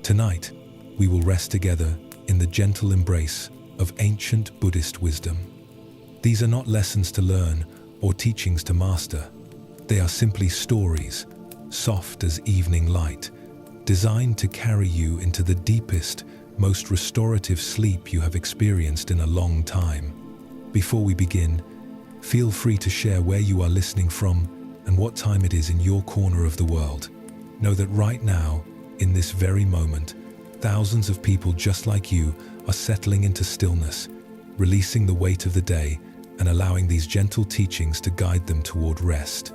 Tonight, we will rest together in the gentle embrace of ancient Buddhist wisdom. These are not lessons to learn or teachings to master. They are simply stories, soft as evening light, designed to carry you into the deepest, most restorative sleep you have experienced in a long time. Before we begin, feel free to share where you are listening from and what time it is in your corner of the world. Know that right now, in this very moment, thousands of people just like you are settling into stillness, releasing the weight of the day and allowing these gentle teachings to guide them toward rest.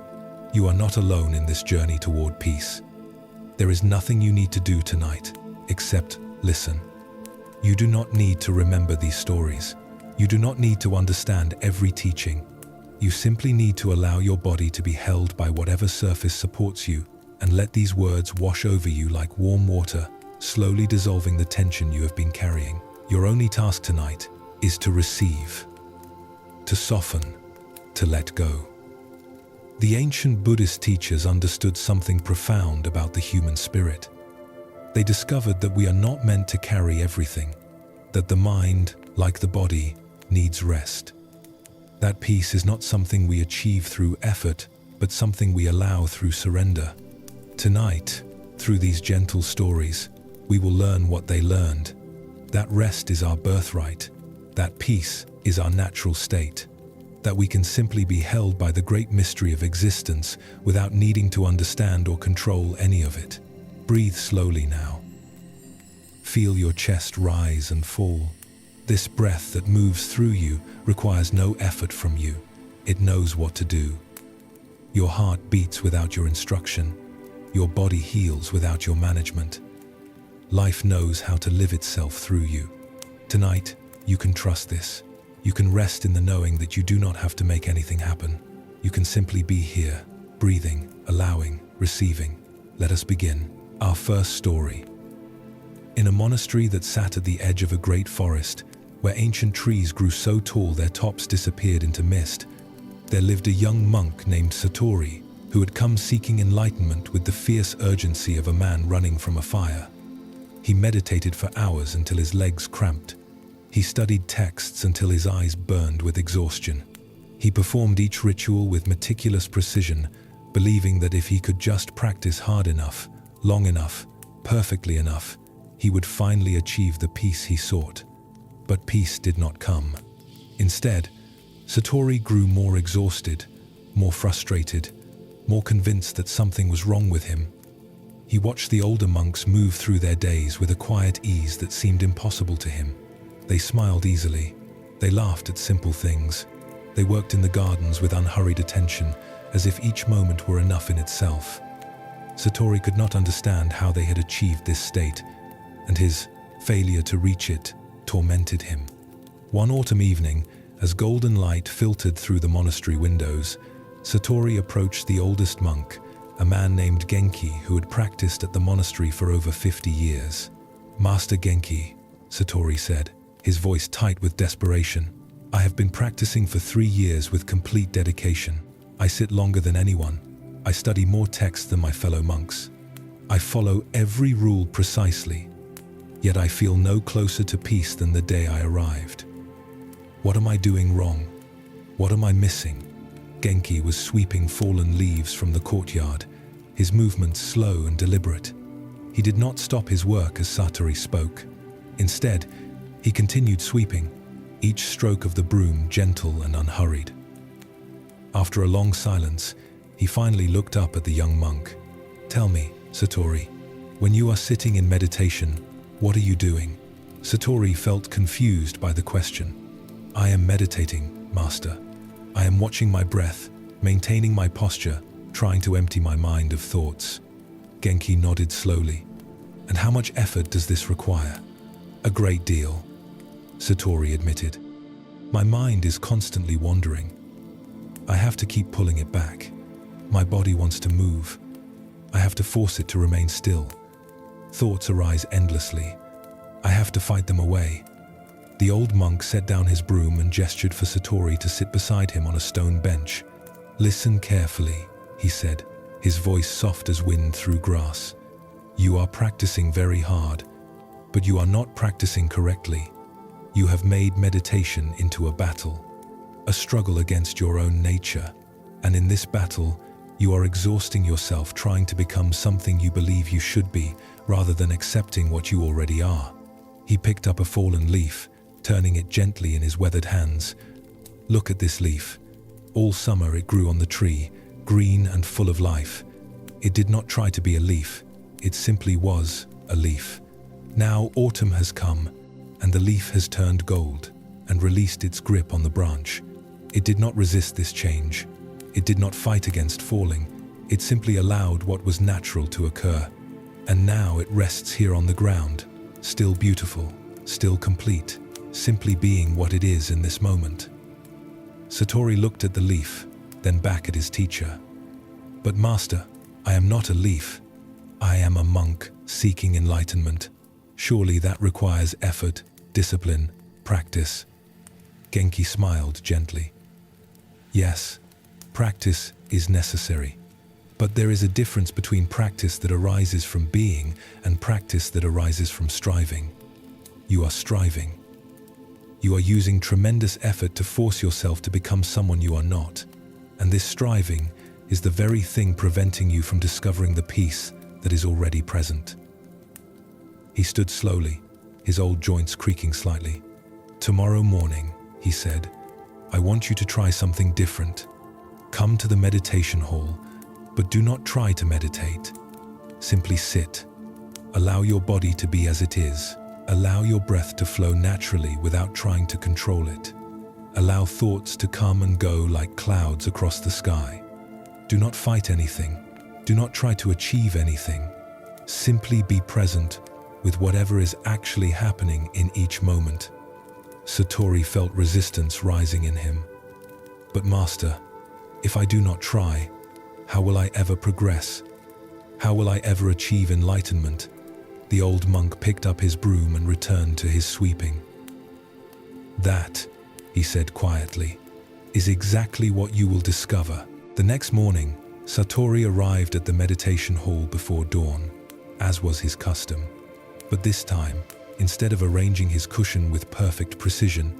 You are not alone in this journey toward peace. There is nothing you need to do tonight except listen. You do not need to remember these stories. You do not need to understand every teaching. You simply need to allow your body to be held by whatever surface supports you and let these words wash over you like warm water, slowly dissolving the tension you have been carrying. Your only task tonight is to receive, to soften, to let go. The ancient Buddhist teachers understood something profound about the human spirit. They discovered that we are not meant to carry everything, that the mind, like the body, needs rest. That peace is not something we achieve through effort, but something we allow through surrender. Tonight, through these gentle stories, we will learn what they learned. That rest is our birthright, that peace is our natural state, that we can simply be held by the great mystery of existence without needing to understand or control any of it. Breathe slowly now. Feel your chest rise and fall. This breath that moves through you requires no effort from you. It knows what to do. Your heart beats without your instruction. Your body heals without your management. Life knows how to live itself through you. Tonight, you can trust this. You can rest in the knowing that you do not have to make anything happen. You can simply be here, breathing, allowing, receiving. Let us begin. Our first story. In a monastery that sat at the edge of a great forest, where ancient trees grew so tall their tops disappeared into mist, there lived a young monk named Satori, who had come seeking enlightenment with the fierce urgency of a man running from a fire. He meditated for hours until his legs cramped. He studied texts until his eyes burned with exhaustion. He performed each ritual with meticulous precision, believing that if he could just practice hard enough, long enough, perfectly enough, he would finally achieve the peace he sought. But peace did not come. Instead, Satori grew more exhausted, more frustrated, more convinced that something was wrong with him. He watched the older monks move through their days with a quiet ease that seemed impossible to him. They smiled easily. They laughed at simple things. They worked in the gardens with unhurried attention, as if each moment were enough in itself. Satori could not understand how they had achieved this state, and his failure to reach it tormented him. One autumn evening, as golden light filtered through the monastery windows, Satori approached the oldest monk, a man named Genki who had practiced at the monastery for over 50 years. "Master Genki," Satori said, his voice tight with desperation, "I have been practicing for 3 years with complete dedication. I sit longer than anyone. I study more texts than my fellow monks. I follow every rule precisely. Yet I feel no closer to peace than the day I arrived. What am I doing wrong? What am I missing?" Genki was sweeping fallen leaves from the courtyard, his movements slow and deliberate. He did not stop his work as Satori spoke. Instead, he continued sweeping, each stroke of the broom gentle and unhurried. After a long silence, he finally looked up at the young monk. "Tell me, Satori, when you are sitting in meditation, what are you doing?" Satori felt confused by the question. "I am meditating, Master. I am watching my breath, maintaining my posture, trying to empty my mind of thoughts." Genki nodded slowly. "And how much effort does this require?" "A great deal," Satori admitted. "My mind is constantly wandering. I have to keep pulling it back. My body wants to move. I have to force it to remain still. Thoughts arise endlessly. I have to fight them away." The old monk set down his broom and gestured for Satori to sit beside him on a stone bench. "Listen carefully," he said, his voice soft as wind through grass. You are practicing very hard, but you are not practicing correctly. You have made meditation into a battle, a struggle against your own nature, and in this battle, you are exhausting yourself trying to become something you believe you should be, rather than accepting what you already are. He picked up a fallen leaf, turning it gently in his weathered hands. Look at this leaf. All summer it grew on the tree, green and full of life. It did not try to be a leaf, it simply was a leaf. Now autumn has come, and the leaf has turned gold and released its grip on the branch. It did not resist this change. It did not fight against falling. It simply allowed what was natural to occur. And now it rests here on the ground, still beautiful, still complete, simply being what it is in this moment. Satori looked at the leaf, then back at his teacher. But Master, I am not a leaf. I am a monk seeking enlightenment. Surely that requires effort, discipline, practice. Genki smiled gently. Yes, practice is necessary. But there is a difference between practice that arises from being and practice that arises from striving. You are striving. You are using tremendous effort to force yourself to become someone you are not. And this striving is the very thing preventing you from discovering the peace that is already present. He stood slowly, his old joints creaking slightly. Tomorrow morning, he said, I want you to try something different. Come to the meditation hall, but do not try to meditate. Simply sit. Allow your body to be as it is. Allow your breath to flow naturally without trying to control it. Allow thoughts to come and go like clouds across the sky. Do not fight anything. Do not try to achieve anything. Simply be present with whatever is actually happening in each moment. Satori felt resistance rising in him. But Master, if I do not try, how will I ever progress? How will I ever achieve enlightenment? The old monk picked up his broom and returned to his sweeping. That, he said quietly, is exactly what you will discover. The next morning, Satori arrived at the meditation hall before dawn, as was his custom. But this time, instead of arranging his cushion with perfect precision,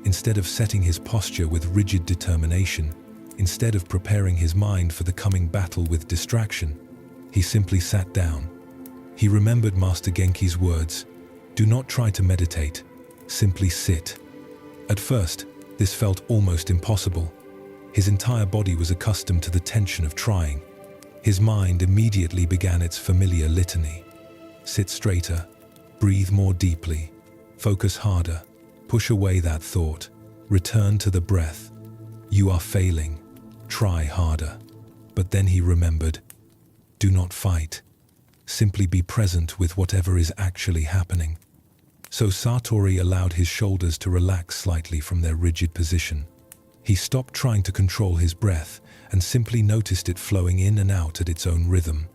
instead of setting his posture with rigid determination, instead of preparing his mind for the coming battle with distraction, he simply sat down. He remembered Master Genki's words, do not try to meditate, simply sit. At first, this felt almost impossible. His entire body was accustomed to the tension of trying. His mind immediately began its familiar litany. Sit straighter, breathe more deeply, focus harder, push away that thought, return to the breath. You are failing, try harder. But then he remembered, do not fight. Simply be present with whatever is actually happening. So Satori allowed his shoulders to relax slightly from their rigid position. He stopped trying to control his breath and simply noticed it flowing in and out at its own rhythm.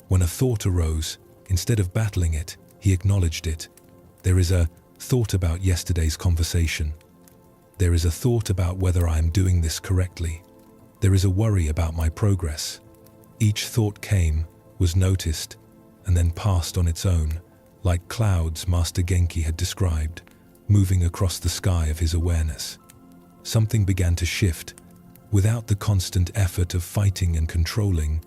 When a thought arose, instead of battling it, he acknowledged it. There is a thought about yesterday's conversation. There is a thought about whether I am doing this correctly. There is a worry about my progress. Each thought came, was noticed, and then passed on its own, like clouds Master Genki had described, moving across the sky of his awareness. Something began to shift. Without the constant effort of fighting and controlling,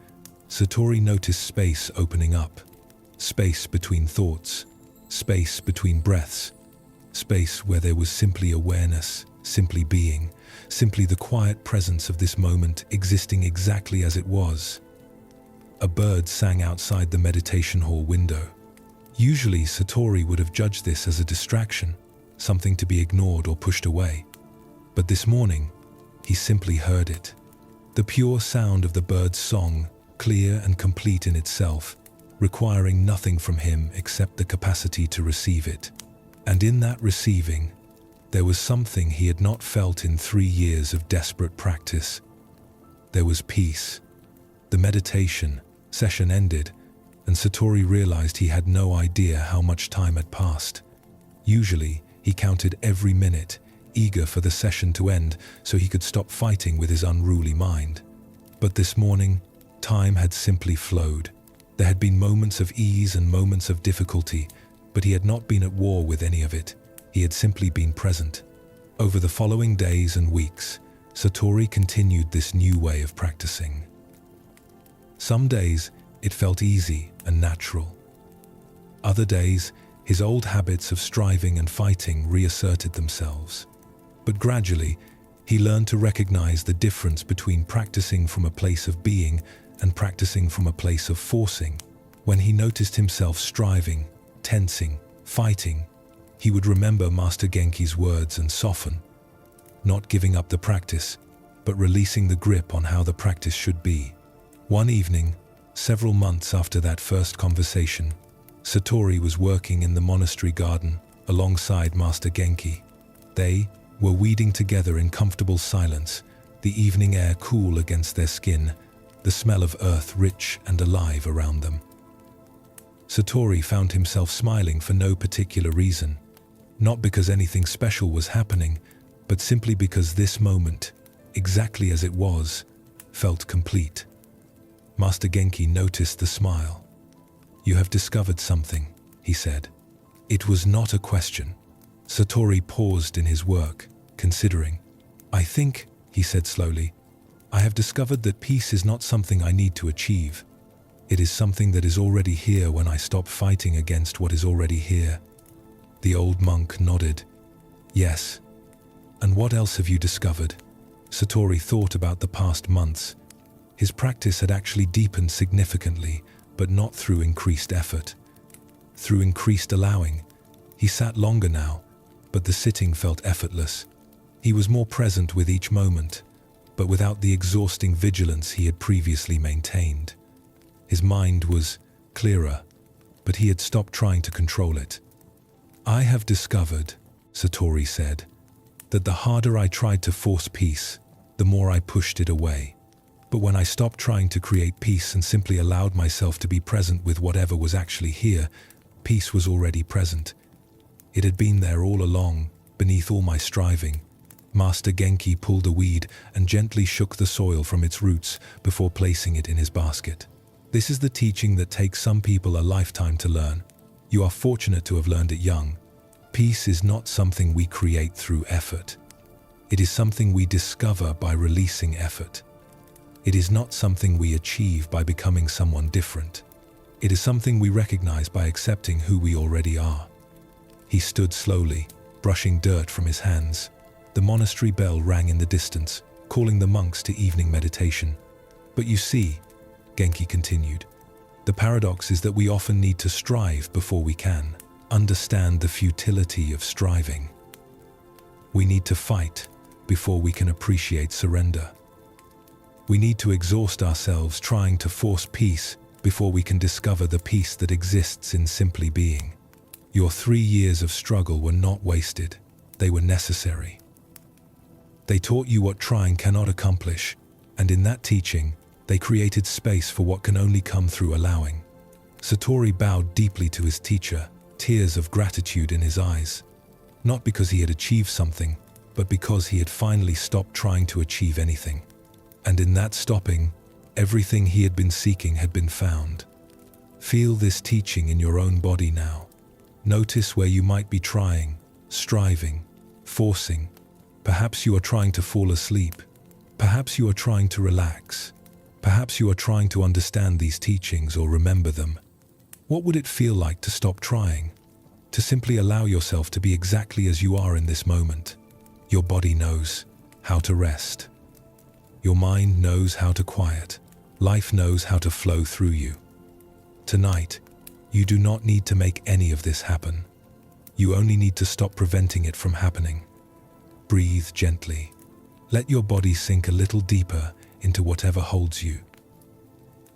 Satori noticed space opening up. Space between thoughts, space between breaths, space where there was simply awareness, simply being, simply the quiet presence of this moment existing exactly as it was. A bird sang outside the meditation hall window. Usually, Satori would have judged this as a distraction, something to be ignored or pushed away. But this morning, he simply heard it. The pure sound of the bird's song, clear and complete in itself, requiring nothing from him except the capacity to receive it. And in that receiving, there was something he had not felt in 3 years of desperate practice. There was peace. The meditation session ended, and Satori realized he had no idea how much time had passed. Usually, he counted every minute, eager for the session to end so he could stop fighting with his unruly mind. But this morning, time had simply flowed. There had been moments of ease and moments of difficulty, but he had not been at war with any of it. He had simply been present. Over the following days and weeks, Satori continued this new way of practicing. Some days, it felt easy and natural. Other days, his old habits of striving and fighting reasserted themselves. But gradually, he learned to recognize the difference between practicing from a place of being and practicing from a place of forcing. When he noticed himself striving, tensing, fighting, he would remember Master Genki's words and soften, not giving up the practice, but releasing the grip on how the practice should be. One evening, several months after that first conversation, Satori was working in the monastery garden alongside Master Genki. They were weeding together in comfortable silence, the evening air cool against their skin, the smell of earth rich and alive around them. Satori found himself smiling for no particular reason, not because anything special was happening, but simply because this moment, exactly as it was, felt complete. Master Genki noticed the smile. "You have discovered something," he said. It was not a question. Satori paused in his work, considering. "I think," he said slowly, "I have discovered that peace is not something I need to achieve. It is something that is already here when I stop fighting against what is already here." The old monk nodded. "Yes. And what else have you discovered?" Satori thought about the past months. His practice had actually deepened significantly, but not through increased effort. Through increased allowing. He sat longer now, but the sitting felt effortless. He was more present with each moment, but without the exhausting vigilance he had previously maintained. His mind was clearer, but he had stopped trying to control it. "I have discovered," Satori said, "that the harder I tried to force peace, the more I pushed it away. But when I stopped trying to create peace and simply allowed myself to be present with whatever was actually here, peace was already present. It had been there all along, beneath all my striving." Master Genki pulled a weed and gently shook the soil from its roots before placing it in his basket. "This is the teaching that takes some people a lifetime to learn. You are fortunate to have learned it young. Peace is not something we create through effort. It is something we discover by releasing effort. It is not something we achieve by becoming someone different. It is something we recognize by accepting who we already are." He stood slowly, brushing dirt from his hands. The monastery bell rang in the distance, calling the monks to evening meditation. "But you see," Genki continued, "the paradox is that we often need to strive before we can understand the futility of striving. We need to fight before we can appreciate surrender. We need to exhaust ourselves trying to force peace before we can discover the peace that exists in simply being. Your 3 years of struggle were not wasted. They were necessary. They taught you what trying cannot accomplish, and in that teaching, they created space for what can only come through allowing." Satori bowed deeply to his teacher, tears of gratitude in his eyes. Not because he had achieved something, but because he had finally stopped trying to achieve anything. And in that stopping, everything he had been seeking had been found. Feel this teaching in your own body now. Notice where you might be trying, striving, forcing. Perhaps you are trying to fall asleep. Perhaps you are trying to relax. Perhaps you are trying to understand these teachings or remember them. What would it feel like to stop trying? To simply allow yourself to be exactly as you are in this moment. Your body knows how to rest. Your mind knows how to quiet. Life knows how to flow through you. Tonight, you do not need to make any of this happen. You only need to stop preventing it from happening. Breathe gently. Let your body sink a little deeper into whatever holds you.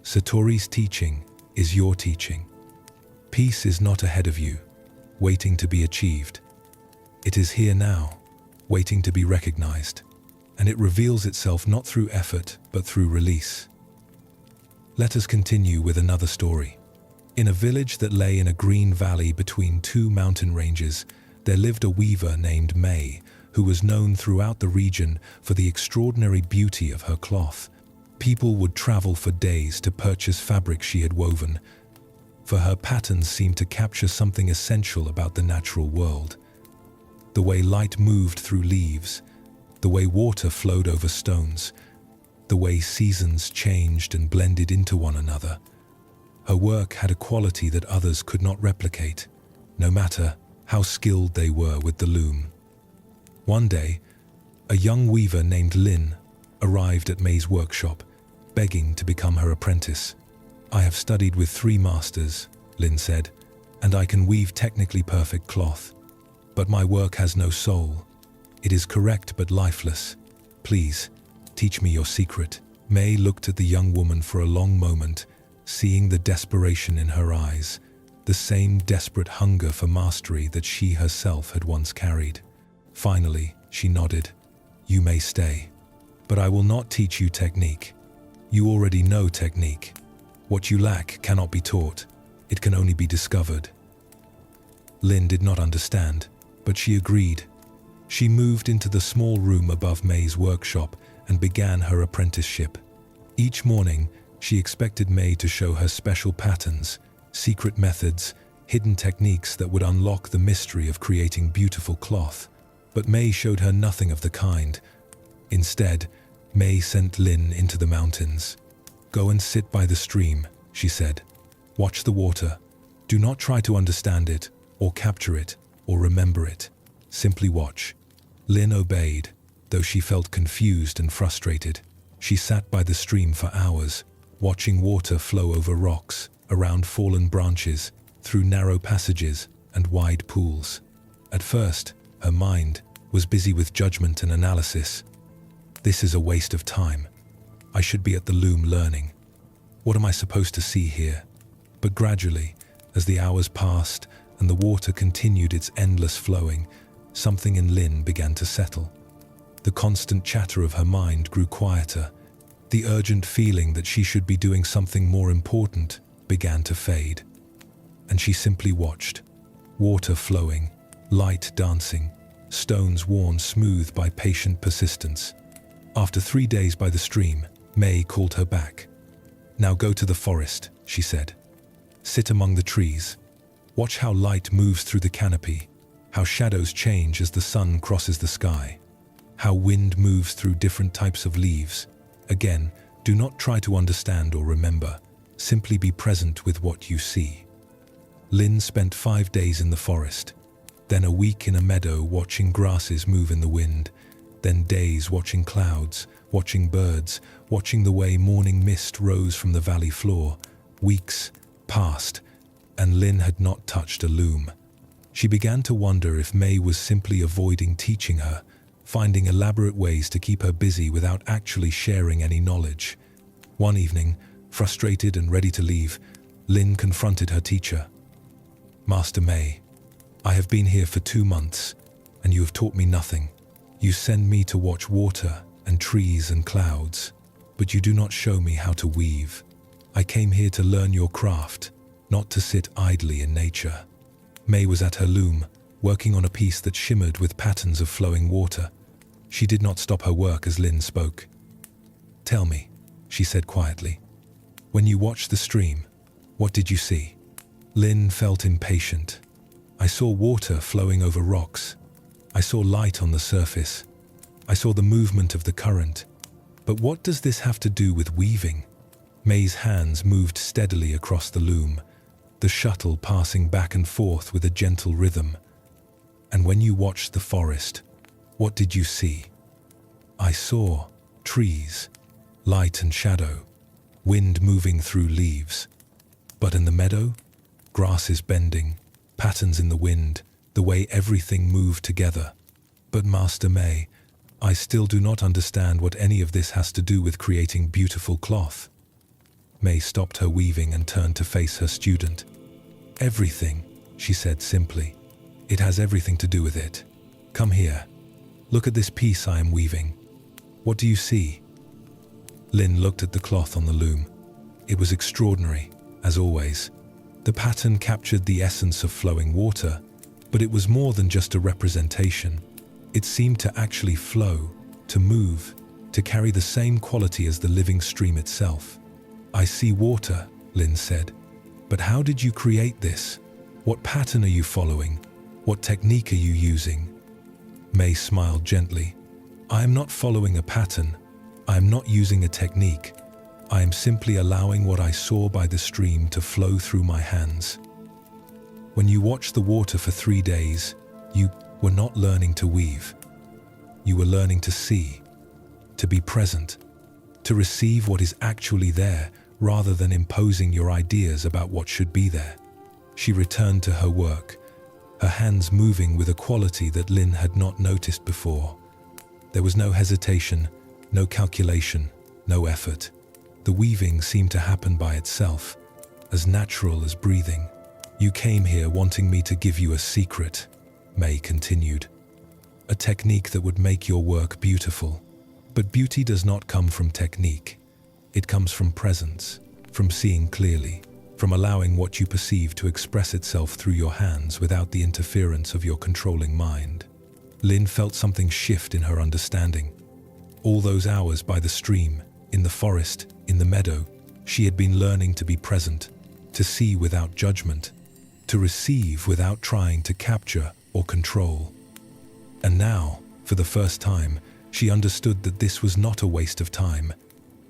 Satori's teaching is your teaching. Peace is not ahead of you, waiting to be achieved. It is here now, waiting to be recognized, and it reveals itself not through effort, but through release. Let us continue with another story. In a village that lay in a green valley between 2 mountain ranges, there lived a weaver named May, who was known throughout the region for the extraordinary beauty of her cloth. People would travel for days to purchase fabric she had woven, for her patterns seemed to capture something essential about the natural world. The way light moved through leaves, the way water flowed over stones, the way seasons changed and blended into one another. Her work had a quality that others could not replicate, no matter how skilled they were with the loom. One day, a young weaver named Lin arrived at May's workshop, begging to become her apprentice. "I have studied with 3 masters," Lin said, "and I can weave technically perfect cloth. But my work has no soul. It is correct but lifeless. Please, teach me your secret." May looked at the young woman for a long moment, seeing the desperation in her eyes, the same desperate hunger for mastery that she herself had once carried. Finally, she nodded. "You may stay. But I will not teach you technique. You already know technique. What you lack cannot be taught. It can only be discovered." Lin did not understand, but she agreed. She moved into the small room above May's workshop and began her apprenticeship. Each morning, she expected May to show her special patterns, secret methods, hidden techniques that would unlock the mystery of creating beautiful cloth. But May showed her nothing of the kind. Instead, May sent Lin into the mountains. "Go and sit by the stream," she said. "Watch the water. Do not try to understand it, or capture it, or remember it. Simply watch." Lin obeyed, though she felt confused and frustrated. She sat by the stream for hours, watching water flow over rocks, around fallen branches, through narrow passages and wide pools. At first, her mind was busy with judgment and analysis. "This is a waste of time. I should be at the loom learning. What am I supposed to see here?" But gradually, as the hours passed and the water continued its endless flowing, something in Lin began to settle. The constant chatter of her mind grew quieter. The urgent feeling that she should be doing something more important began to fade. And she simply watched. Water flowing, light dancing, stones worn smooth by patient persistence. After 3 days by the stream, May called her back. "Now go to the forest," she said. "Sit among the trees. Watch how light moves through the canopy, how shadows change as the sun crosses the sky, how wind moves through different types of leaves. Again, do not try to understand or remember. Simply be present with what you see." Lin spent 5 days in the forest, then a week in a meadow watching grasses move in the wind, then days watching clouds, watching birds, watching the way morning mist rose from the valley floor. Weeks passed, and Lin had not touched a loom. She began to wonder if May was simply avoiding teaching her, finding elaborate ways to keep her busy without actually sharing any knowledge. One evening, frustrated and ready to leave, Lin confronted her teacher. "Master May, I have been here for 2 months, and you have taught me nothing. You send me to watch water and trees and clouds, but you do not show me how to weave. I came here to learn your craft, not to sit idly in nature." May was at her loom, working on a piece that shimmered with patterns of flowing water. She did not stop her work as Lin spoke. "Tell me," she said quietly, "when you watched the stream, what did you see?" Lin felt impatient. "I saw water flowing over rocks. I saw light on the surface. I saw the movement of the current. But what does this have to do with weaving?" May's hands moved steadily across the loom, the shuttle passing back and forth with a gentle rhythm. "And when you watched the forest, what did you see?" "I saw trees, light and shadow, wind moving through leaves. But in the meadow, grasses bending, patterns in the wind, the way everything moved together. But Master May, I still do not understand what any of this has to do with creating beautiful cloth." May stopped her weaving and turned to face her student. "Everything," she said simply. "It has everything to do with it. Come here. Look at this piece I am weaving. What do you see?" Lin looked at the cloth on the loom. It was extraordinary, as always. The pattern captured the essence of flowing water, but it was more than just a representation. It seemed to actually flow, to move, to carry the same quality as the living stream itself. "I see water," Lin said. "But how did you create this? What pattern are you following? What technique are you using?" Mei smiled gently. "I am not following a pattern. I am not using a technique. I am simply allowing what I saw by the stream to flow through my hands." When you watched the water for 3 days, you were not learning to weave. You were learning to see, to be present, to receive what is actually there rather than imposing your ideas about what should be there. She returned to her work, her hands moving with a quality that Lin had not noticed before. There was no hesitation, no calculation, no effort. The weaving seemed to happen by itself, as natural as breathing. "You came here wanting me to give you a secret," Mei continued. "A technique that would make your work beautiful. But beauty does not come from technique. It comes from presence, from seeing clearly, from allowing what you perceive to express itself through your hands without the interference of your controlling mind." Lin felt something shift in her understanding. All those hours by the stream, in the forest, in the meadow, she had been learning to be present, to see without judgment, to receive without trying to capture or control. And now, for the first time, she understood that this was not a waste of time.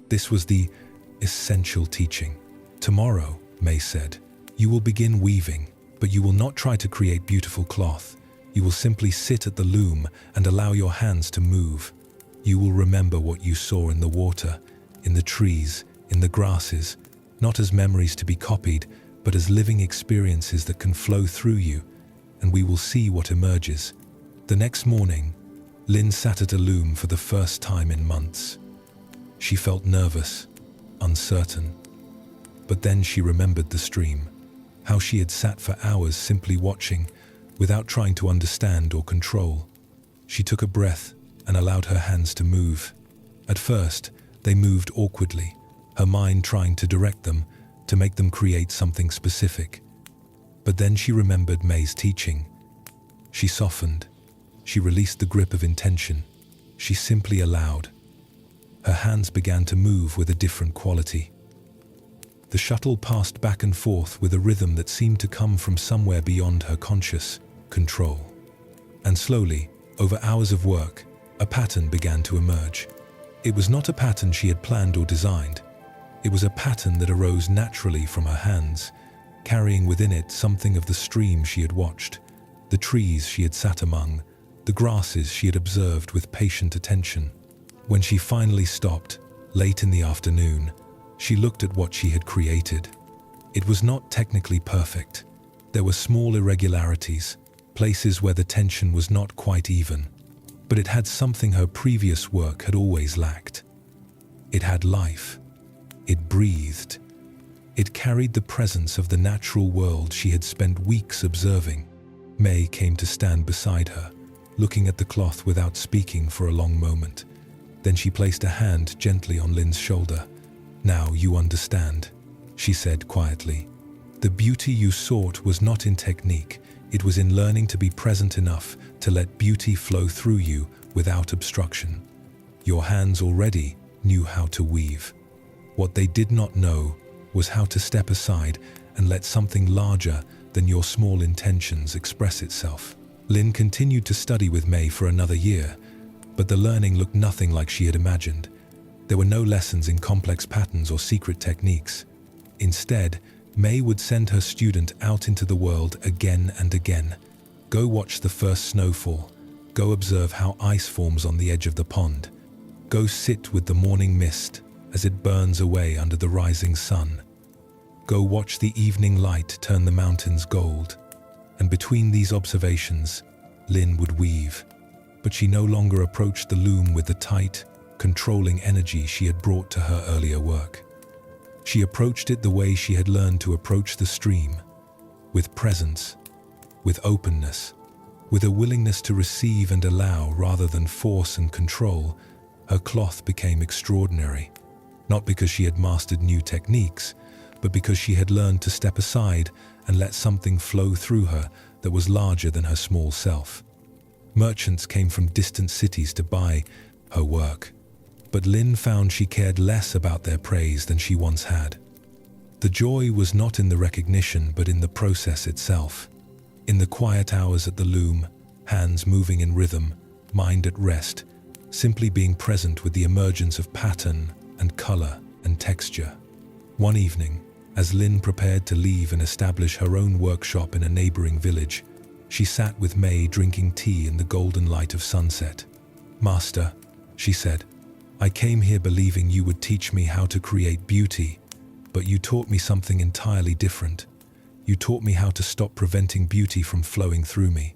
This was the essential teaching. "Tomorrow," Mei said, "you will begin weaving, but you will not try to create beautiful cloth. You will simply sit at the loom and allow your hands to move. You will remember what you saw in the water, in the trees, in the grasses, not as memories to be copied, but as living experiences that can flow through you, and we will see what emerges." The next morning, Lin sat at a loom for the first time in months. She felt nervous, uncertain. But then she remembered the stream, how she had sat for hours simply watching, without trying to understand or control. She took a breath and allowed her hands to move. At first, they moved awkwardly, her mind trying to direct them, to make them create something specific. But then she remembered Mei's teaching. She softened. She released the grip of intention. She simply allowed. Her hands began to move with a different quality. The shuttle passed back and forth with a rhythm that seemed to come from somewhere beyond her conscious control. And slowly, over hours of work, a pattern began to emerge. It was not a pattern she had planned or designed. It was a pattern that arose naturally from her hands, carrying within it something of the stream she had watched, the trees she had sat among, the grasses she had observed with patient attention. When she finally stopped, late in the afternoon, she looked at what she had created. It was not technically perfect. There were small irregularities, places where the tension was not quite even, but it had something her previous work had always lacked. It had life. It breathed. It carried the presence of the natural world she had spent weeks observing. Mei came to stand beside her, looking at the cloth without speaking for a long moment. Then she placed a hand gently on Lin's shoulder. "Now you understand," she said quietly. "The beauty you sought was not in technique, it was in learning to be present enough to let beauty flow through you without obstruction. Your hands already knew how to weave. What they did not know was how to step aside and let something larger than your small intentions express itself." Lin continued to study with Mei for another year, but the learning looked nothing like she had imagined. There were no lessons in complex patterns or secret techniques. Instead, Mei would send her student out into the world again and again. Go watch the first snowfall. Go observe how ice forms on the edge of the pond. Go sit with the morning mist as it burns away under the rising sun. Go watch the evening light turn the mountains gold. And between these observations, Lin would weave. But she no longer approached the loom with the tight, controlling energy she had brought to her earlier work. She approached it the way she had learned to approach the stream, with presence, with openness, with a willingness to receive and allow rather than force and control. Her cloth became extraordinary, not because she had mastered new techniques, but because she had learned to step aside and let something flow through her that was larger than her small self. Merchants came from distant cities to buy her work. But Lin found she cared less about their praise than she once had. The joy was not in the recognition, but in the process itself. In the quiet hours at the loom, hands moving in rhythm, mind at rest, simply being present with the emergence of pattern and color and texture. One evening, as Lin prepared to leave and establish her own workshop in a neighboring village, she sat with Mei drinking tea in the golden light of sunset. "Master," she said, "I came here believing you would teach me how to create beauty, but you taught me something entirely different. You taught me how to stop preventing beauty from flowing through me."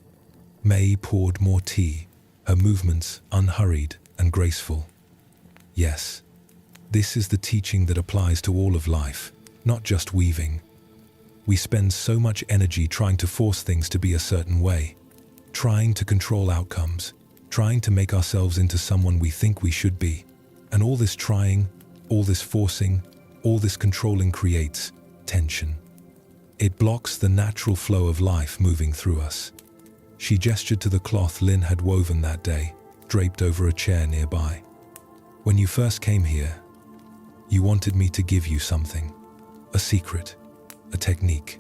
Mei poured more tea, her movements unhurried and graceful. "Yes, this is the teaching that applies to all of life, not just weaving. We spend so much energy trying to force things to be a certain way, trying to control outcomes, trying to make ourselves into someone we think we should be. And all this trying, all this forcing, all this controlling creates tension. It blocks the natural flow of life moving through us." She gestured to the cloth Lin had woven that day, draped over a chair nearby. "When you first came here, you wanted me to give you something, a secret, a technique.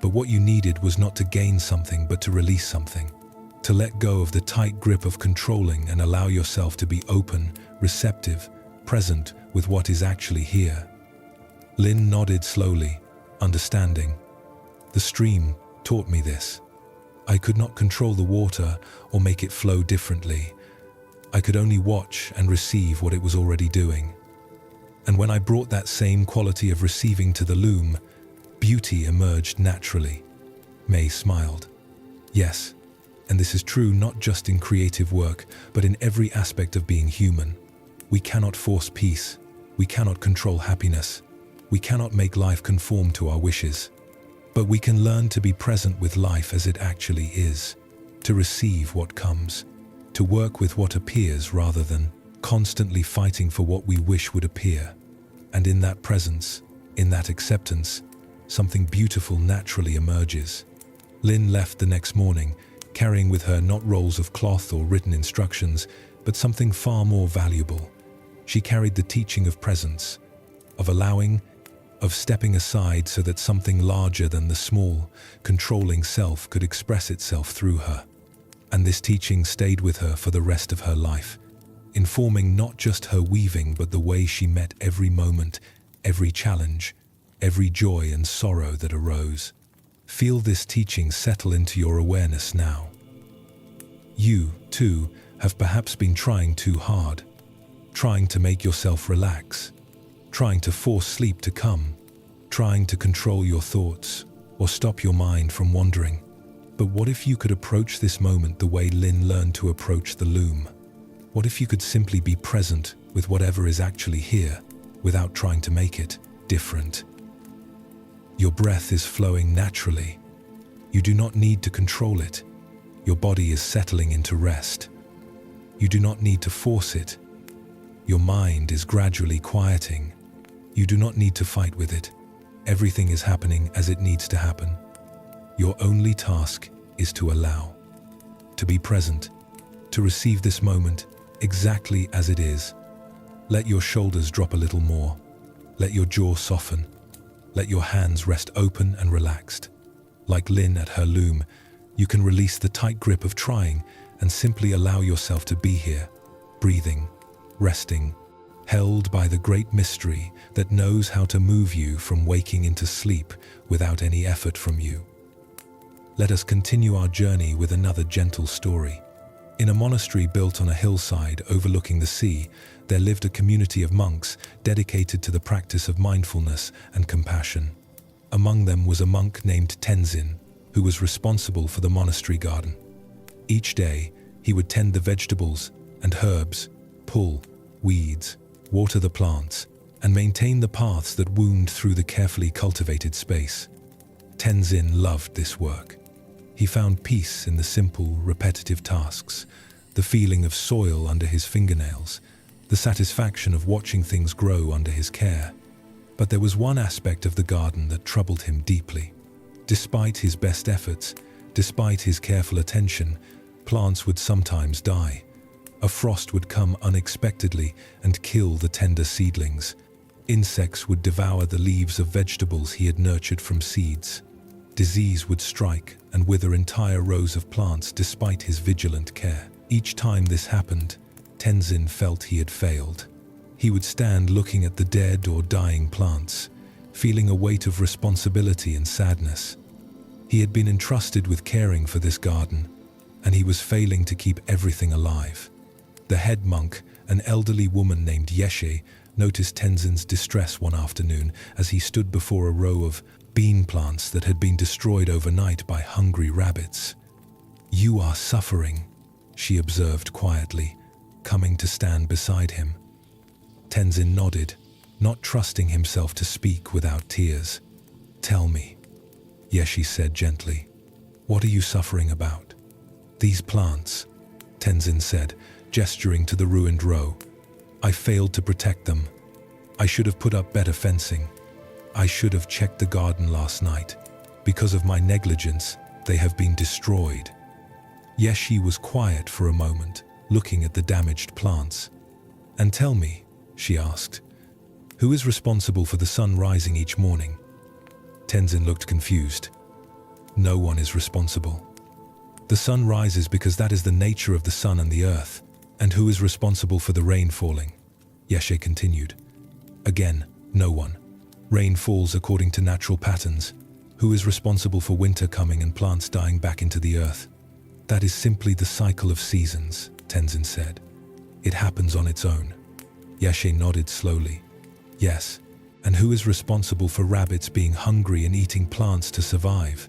But what you needed was not to gain something, but to release something, to let go of the tight grip of controlling and allow yourself to be open, receptive, present with what is actually here." Lin nodded slowly, understanding. "The stream taught me this. I could not control the water or make it flow differently. I could only watch and receive what it was already doing. And when I brought that same quality of receiving to the loom, beauty emerged naturally." Mei smiled. "Yes, and this is true not just in creative work, but in every aspect of being human. We cannot force peace. We cannot control happiness. We cannot make life conform to our wishes. But we can learn to be present with life as it actually is, to receive what comes, to work with what appears rather than constantly fighting for what we wish would appear. And in that presence, in that acceptance, something beautiful naturally emerges." Lin left the next morning, carrying with her not rolls of cloth or written instructions, but something far more valuable. She carried the teaching of presence, of allowing, of stepping aside so that something larger than the small, controlling self could express itself through her. And this teaching stayed with her for the rest of her life, informing not just her weaving but the way she met every moment, every challenge, every joy and sorrow that arose. Feel this teaching settle into your awareness now. You, too, have perhaps been trying too hard, trying to make yourself relax, trying to force sleep to come, trying to control your thoughts or stop your mind from wandering. But what if you could approach this moment the way Lin learned to approach the loom? What if you could simply be present with whatever is actually here without trying to make it different? Your breath is flowing naturally. You do not need to control it. Your body is settling into rest. You do not need to force it. Your mind is gradually quieting. You do not need to fight with it. Everything is happening as it needs to happen. Your only task is to allow, to be present, to receive this moment exactly as it is. Let your shoulders drop a little more. Let your jaw soften. Let your hands rest open and relaxed. Like Lin at her loom, you can release the tight grip of trying and simply allow yourself to be here, breathing, resting, held by the great mystery that knows how to move you from waking into sleep without any effort from you. Let us continue our journey with another gentle story. In a monastery built on a hillside overlooking the sea, there lived a community of monks dedicated to the practice of mindfulness and compassion. Among them was a monk named Tenzin, who was responsible for the monastery garden. Each day, he would tend the vegetables and herbs, pull weeds, water the plants, and maintain the paths that wound through the carefully cultivated space. Tenzin loved this work. He found peace in the simple, repetitive tasks, the feeling of soil under his fingernails, the satisfaction of watching things grow under his care. But there was one aspect of the garden that troubled him deeply. Despite his best efforts, despite his careful attention, plants would sometimes die. A frost would come unexpectedly and kill the tender seedlings. Insects would devour the leaves of vegetables he had nurtured from seeds. Disease would strike and wither entire rows of plants despite his vigilant care. Each time this happened, Tenzin felt he had failed. He would stand looking at the dead or dying plants, feeling a weight of responsibility and sadness. He had been entrusted with caring for this garden, and he was failing to keep everything alive. The head monk, an elderly woman named Yeshe, noticed Tenzin's distress one afternoon as he stood before a row of bean plants that had been destroyed overnight by hungry rabbits. "You are suffering," she observed quietly, coming to stand beside him. Tenzin nodded, not trusting himself to speak without tears. "Tell me," Yeshe said gently. "What are you suffering about?" "These plants," Tenzin said, gesturing to the ruined row. "I failed to protect them. I should have put up better fencing. I should have checked the garden last night. Because of my negligence, they have been destroyed." Yeshe was quiet for a moment, looking at the damaged plants. "And tell me," she asked, "who is responsible for the sun rising each morning?" Tenzin looked confused. "No one is responsible. The sun rises because that is the nature of the sun and the earth. And who is responsible for the rain falling?" Yeshe continued. "Again, no one. Rain falls according to natural patterns. Who is responsible for winter coming and plants dying back into the earth?" "That is simply the cycle of seasons," Tenzin said. "It happens on its own." Yeshe nodded slowly. "Yes, and who is responsible for rabbits being hungry and eating plants to survive?"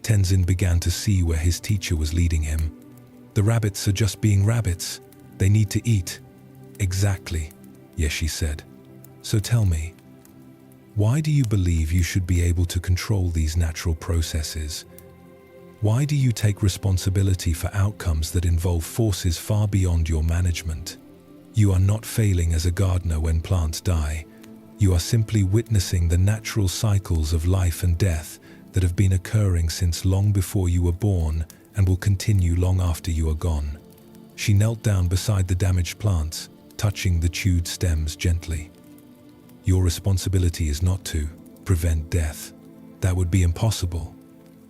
Tenzin began to see where his teacher was leading him. "The rabbits are just being rabbits. They need to eat." "Exactly," Yeshe said. "So tell me, why do you believe you should be able to control these natural processes? Why do you take responsibility for outcomes that involve forces far beyond your management? You are not failing as a gardener when plants die. You are simply witnessing the natural cycles of life and death that have been occurring since long before you were born and will continue long after you are gone." She knelt down beside the damaged plants, touching the chewed stems gently. "Your responsibility is not to prevent death. That would be impossible.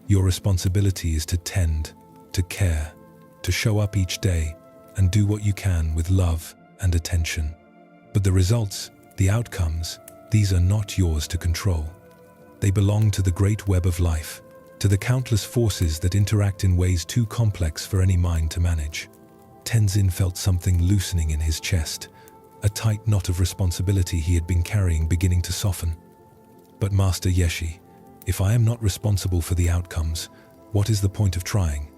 Your responsibility is to tend, to care, to show up each day and do what you can with love and attention. But the results, the outcomes, these are not yours to control. They belong to the great web of life, to the countless forces that interact in ways too complex for any mind to manage." Tenzin felt something loosening in his chest, a tight knot of responsibility he had been carrying beginning to soften. "But Master Yeshe, if I am not responsible for the outcomes, what is the point of trying?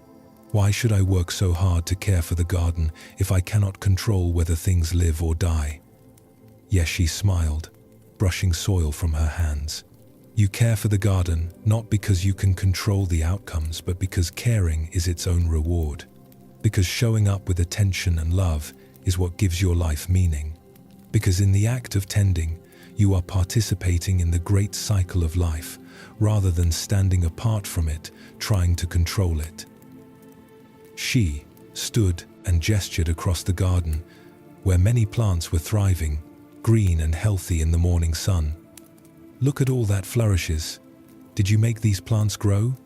Why should I work so hard to care for the garden if I cannot control whether things live or die?" Yeshe smiled, brushing soil from her hands. "You care for the garden not because you can control the outcomes, but because caring is its own reward. Because showing up with attention and love is what gives your life meaning. Because in the act of tending, you are participating in the great cycle of life, rather than standing apart from it, trying to control it." She stood and gestured across the garden, where many plants were thriving, green and healthy in the morning sun. "Look at all that flourishes. Did you make these plants grow?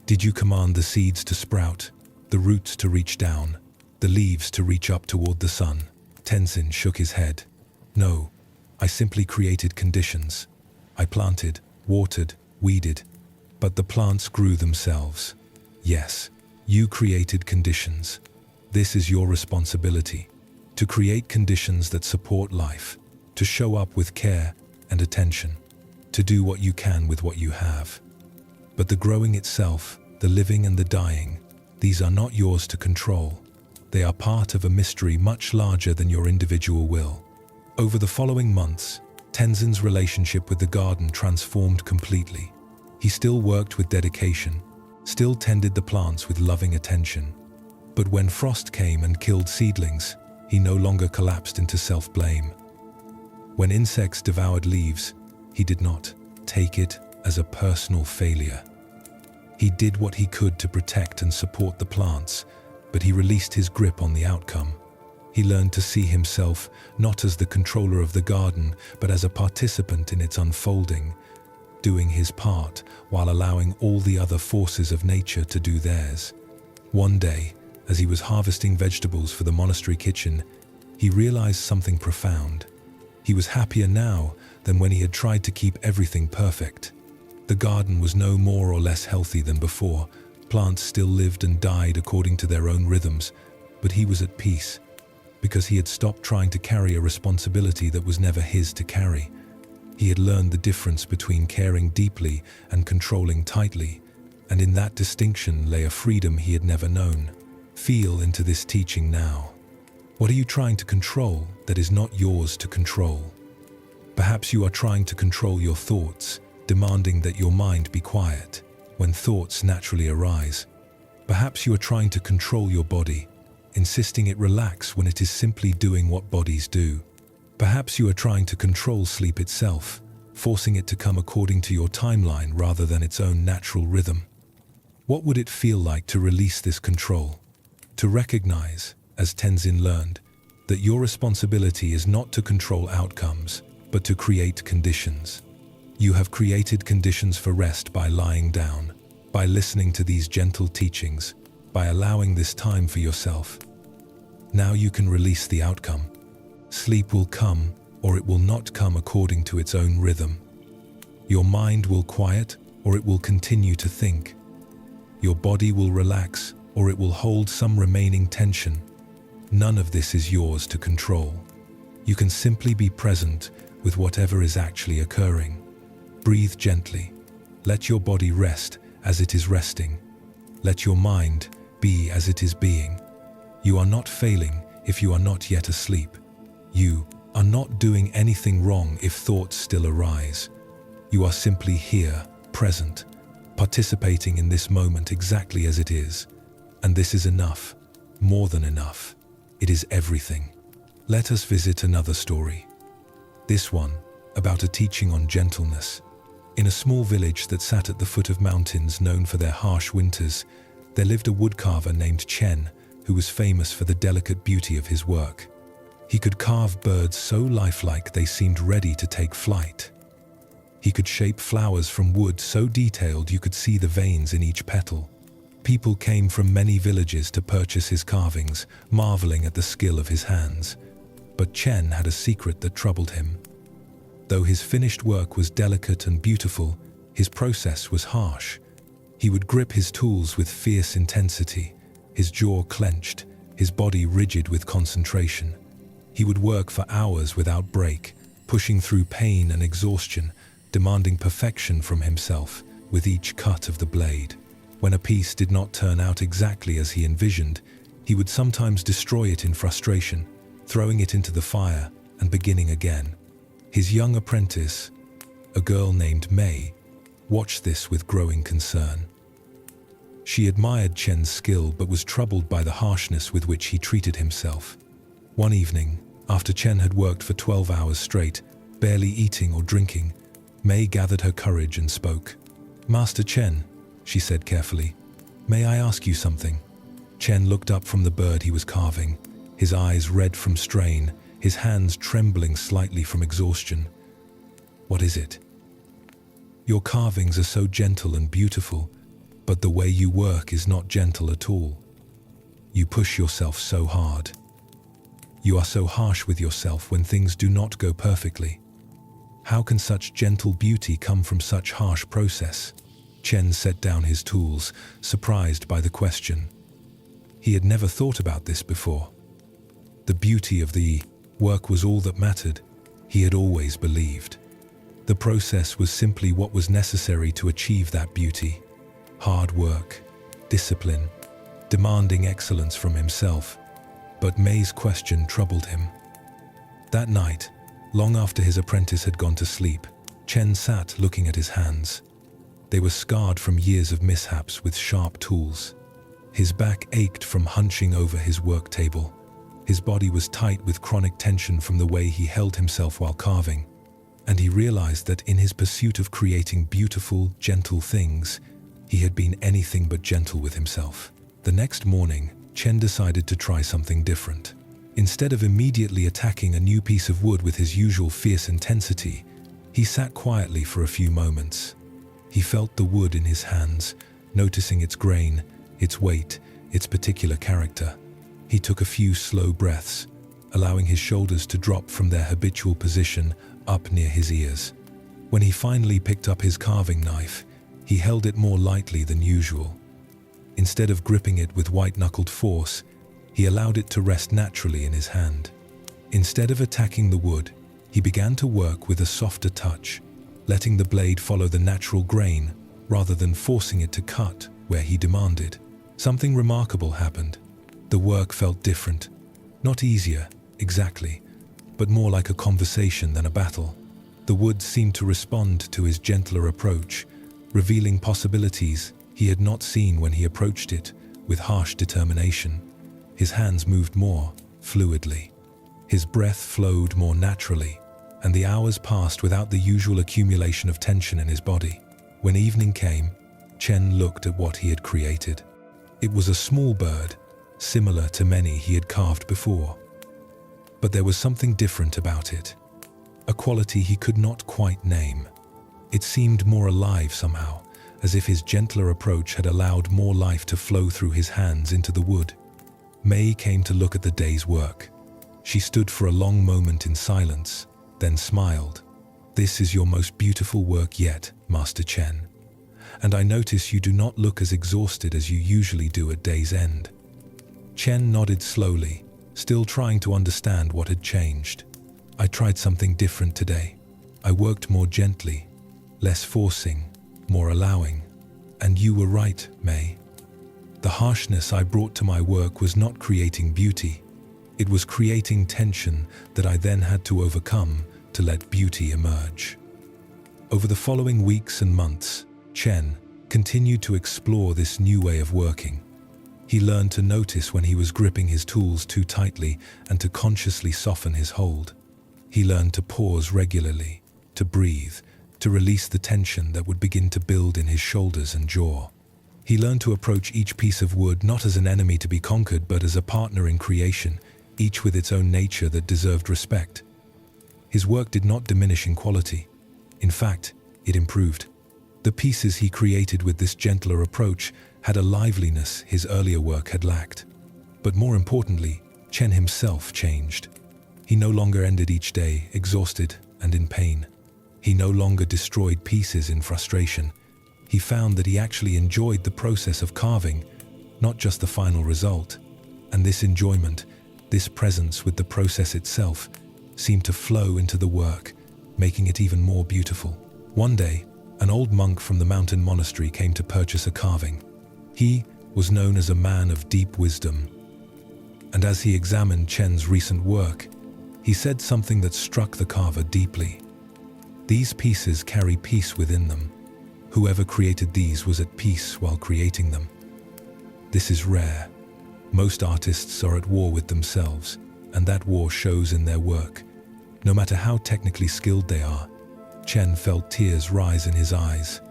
Did you command the seeds to sprout, the roots to reach down, the leaves to reach up toward the sun?" Tenzin shook his head. "No, I simply created conditions. I planted, watered, weeded, but the plants grew themselves." "Yes, you created conditions. This is your responsibility, to create conditions that support life, to show up with care and attention, to do what you can with what you have. But the growing itself, the living and the dying, these are not yours to control. They are part of a mystery much larger than your individual will." Over the following months, Tenzin's relationship with the garden transformed completely. He still worked with dedication, still tended the plants with loving attention. But when frost came and killed seedlings, he no longer collapsed into self-blame. When insects devoured leaves, he did not take it as a personal failure. He did what he could to protect and support the plants, but he released his grip on the outcome. He learned to see himself not as the controller of the garden, but as a participant in its unfolding, doing his part while allowing all the other forces of nature to do theirs. One day, as he was harvesting vegetables for the monastery kitchen, he realized something profound. He was happier now than when he had tried to keep everything perfect. The garden was no more or less healthy than before. Plants still lived and died according to their own rhythms, but he was at peace, because he had stopped trying to carry a responsibility that was never his to carry. He had learned the difference between caring deeply and controlling tightly, and in that distinction lay a freedom he had never known. Feel into this teaching now. What are you trying to control that is not yours to control? Perhaps you are trying to control your thoughts, demanding that your mind be quiet when thoughts naturally arise. Perhaps you are trying to control your body, insisting it relax when it is simply doing what bodies do. Perhaps you are trying to control sleep itself, forcing it to come according to your timeline rather than its own natural rhythm. What would it feel like to release this control? To recognize, as Tenzin learned, that your responsibility is not to control outcomes, but to create conditions. You have created conditions for rest by lying down, by listening to these gentle teachings, by allowing this time for yourself. Now you can release the outcome. Sleep will come, or it will not come according to its own rhythm. Your mind will quiet, or it will continue to think. Your body will relax, or it will hold some remaining tension. None of this is yours to control. You can simply be present with whatever is actually occurring. Breathe gently. Let your body rest as it is resting. Let your mind be as it is being. You are not failing if you are not yet asleep. You are not doing anything wrong if thoughts still arise. You are simply here, present, participating in this moment exactly as it is. And this is enough, more than enough. It is everything. Let us visit another story. This one, about a teaching on gentleness. In a small village that sat at the foot of mountains known for their harsh winters, there lived a woodcarver named Chen, who was famous for the delicate beauty of his work. He could carve birds so lifelike they seemed ready to take flight. He could shape flowers from wood so detailed you could see the veins in each petal. People came from many villages to purchase his carvings, marveling at the skill of his hands. But Chen had a secret that troubled him. Though his finished work was delicate and beautiful, his process was harsh. He would grip his tools with fierce intensity, his jaw clenched, his body rigid with concentration. He would work for hours without break, pushing through pain and exhaustion, demanding perfection from himself with each cut of the blade. When a piece did not turn out exactly as he envisioned, he would sometimes destroy it in frustration, throwing it into the fire and beginning again. His young apprentice, a girl named Mei, watched this with growing concern. She admired Chen's skill but was troubled by the harshness with which he treated himself. One evening, after Chen had worked for 12 hours straight, barely eating or drinking, Mei gathered her courage and spoke. "Master Chen," she said carefully, "may I ask you something?" Chen looked up from the bird he was carving, his eyes red from strain, his hands trembling slightly from exhaustion. "What is it?" "Your carvings are so gentle and beautiful, but the way you work is not gentle at all. You push yourself so hard. You are so harsh with yourself when things do not go perfectly. How can such gentle beauty come from such harsh process?" Chen set down his tools, surprised by the question. He had never thought about this before. The beauty of the work was all that mattered, he had always believed. The process was simply what was necessary to achieve that beauty. Hard work, discipline, demanding excellence from himself. But Mei's question troubled him. That night, long after his apprentice had gone to sleep, Chen sat looking at his hands. They were scarred from years of mishaps with sharp tools. His back ached from hunching over his work table. His body was tight with chronic tension from the way he held himself while carving. And he realized that in his pursuit of creating beautiful, gentle things, he had been anything but gentle with himself. The next morning, Chen decided to try something different. Instead of immediately attacking a new piece of wood with his usual fierce intensity, he sat quietly for a few moments. He felt the wood in his hands, noticing its grain, its weight, its particular character. He took a few slow breaths, allowing his shoulders to drop from their habitual position up near his ears. When he finally picked up his carving knife, he held it more lightly than usual. Instead of gripping it with white-knuckled force, he allowed it to rest naturally in his hand. Instead of attacking the wood, he began to work with a softer touch, letting the blade follow the natural grain rather than forcing it to cut where he demanded. Something remarkable happened. The work felt different. Not easier, exactly, but more like a conversation than a battle. The wood seemed to respond to his gentler approach, revealing possibilities he had not seen when he approached it with harsh determination. His hands moved more fluidly. His breath flowed more naturally, and the hours passed without the usual accumulation of tension in his body. When evening came, Chen looked at what he had created. It was a small bird, similar to many he had carved before. But there was something different about it, a quality he could not quite name. It seemed more alive somehow, as if his gentler approach had allowed more life to flow through his hands into the wood. Mei came to look at the day's work. She stood for a long moment in silence, then smiled. "This is your most beautiful work yet, Master Chen. And I notice you do not look as exhausted as you usually do at day's end." Chen nodded slowly, still trying to understand what had changed. "I tried something different today. I worked more gently, less forcing, more allowing. And you were right, Mei. The harshness I brought to my work was not creating beauty. It was creating tension that I then had to overcome to let beauty emerge." Over the following weeks and months, Chen continued to explore this new way of working. He learned to notice when he was gripping his tools too tightly and to consciously soften his hold. He learned to pause regularly, to breathe, to release the tension that would begin to build in his shoulders and jaw. He learned to approach each piece of wood not as an enemy to be conquered, but as a partner in creation, each with its own nature that deserved respect. His work did not diminish in quality. In fact, it improved. The pieces he created with this gentler approach had a liveliness his earlier work had lacked. But more importantly, Chen himself changed. He no longer ended each day exhausted and in pain. He no longer destroyed pieces in frustration. He found that he actually enjoyed the process of carving, not just the final result. And this enjoyment, this presence with the process itself, seemed to flow into the work, making it even more beautiful. One day, an old monk from the mountain monastery came to purchase a carving. He was known as a man of deep wisdom. And as he examined Chen's recent work, he said something that struck the carver deeply. "These pieces carry peace within them. Whoever created these was at peace while creating them. This is rare. Most artists are at war with themselves, and that war shows in their work. No matter how technically skilled they are." Chen felt tears rise in his eyes.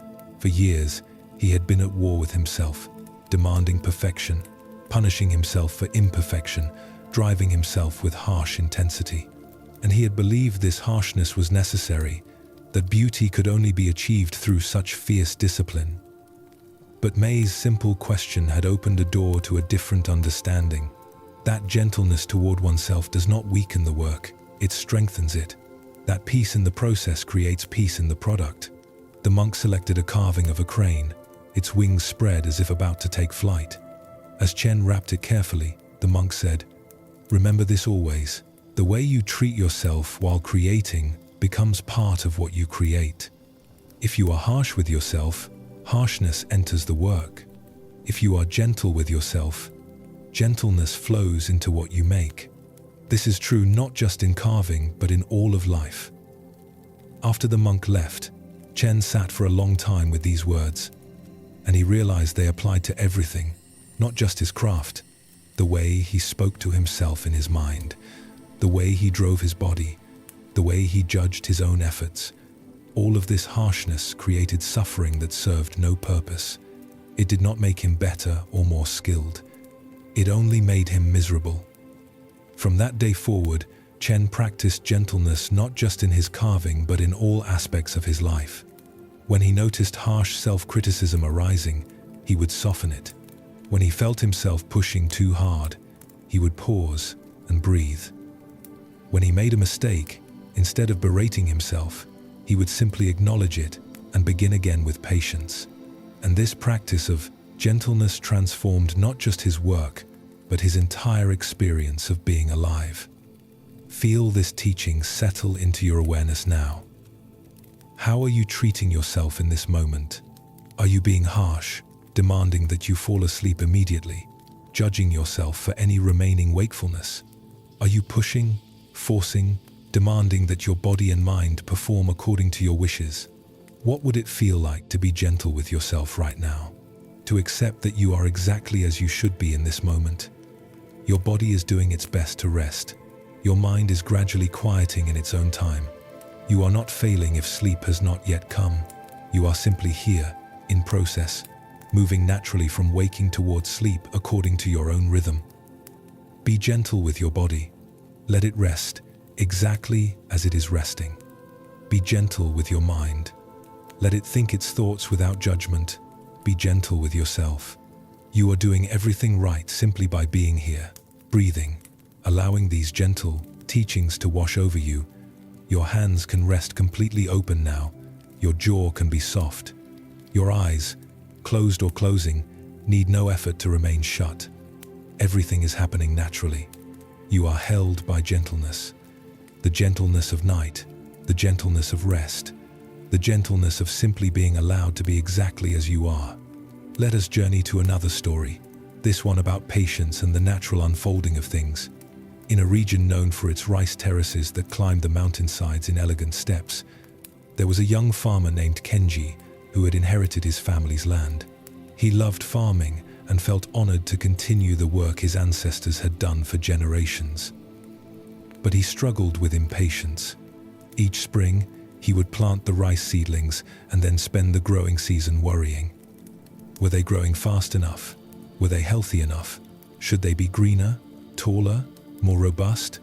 For years, he had been at war with himself, demanding perfection, punishing himself for imperfection, driving himself with harsh intensity. And he had believed this harshness was necessary, that beauty could only be achieved through such fierce discipline. But Mei's simple question had opened a door to a different understanding. That gentleness toward oneself does not weaken the work, it strengthens it. That peace in the process creates peace in the product. The monk selected a carving of a crane, its wings spread as if about to take flight. As Chen wrapped it carefully, the monk said, "Remember this always. The way you treat yourself while creating becomes part of what you create. If you are harsh with yourself, harshness enters the work. If you are gentle with yourself, gentleness flows into what you make." This is true not just in carving, but in all of life. After the monk left, Chen sat for a long time with these words, and he realized they applied to everything, not just his craft. The way he spoke to himself in his mind, the way he drove his body, the way he judged his own efforts. All of this harshness created suffering that served no purpose. It did not make him better or more skilled. It only made him miserable. From that day forward, Chen practiced gentleness not just in his carving but in all aspects of his life. When he noticed harsh self-criticism arising, he would soften it. When he felt himself pushing too hard, he would pause and breathe. When he made a mistake, instead of berating himself, he would simply acknowledge it and begin again with patience. And this practice of gentleness transformed not just his work, but his entire experience of being alive. Feel this teaching settle into your awareness now. How are you treating yourself in this moment? Are you being harsh, demanding that you fall asleep immediately, judging yourself for any remaining wakefulness? Are you pushing, forcing, demanding that your body and mind perform according to your wishes? What would it feel like to be gentle with yourself right now? To accept that you are exactly as you should be in this moment. Your body is doing its best to rest. Your mind is gradually quieting in its own time. You are not failing if sleep has not yet come. You are simply here, in process, moving naturally from waking towards sleep according to your own rhythm. Be gentle with your body. Let it rest exactly as it is resting. Be gentle with your mind. Let it think its thoughts without judgment. Be gentle with yourself. You are doing everything right simply by being here, breathing, allowing these gentle teachings to wash over you. Your hands can rest completely open now. Your jaw can be soft. Your eyes, closed or closing, need no effort to remain shut. Everything is happening naturally. You are held by gentleness. The gentleness of night, the gentleness of rest, the gentleness of simply being allowed to be exactly as you are. Let us journey to another story, this one about patience and the natural unfolding of things. In a region known for its rice terraces that climbed the mountainsides in elegant steps, there was a young farmer named Kenji who had inherited his family's land. He loved farming and felt honored to continue the work his ancestors had done for generations. But he struggled with impatience. Each spring, he would plant the rice seedlings and then spend the growing season worrying. Were they growing fast enough? Were they healthy enough? Should they be greener, taller, more robust?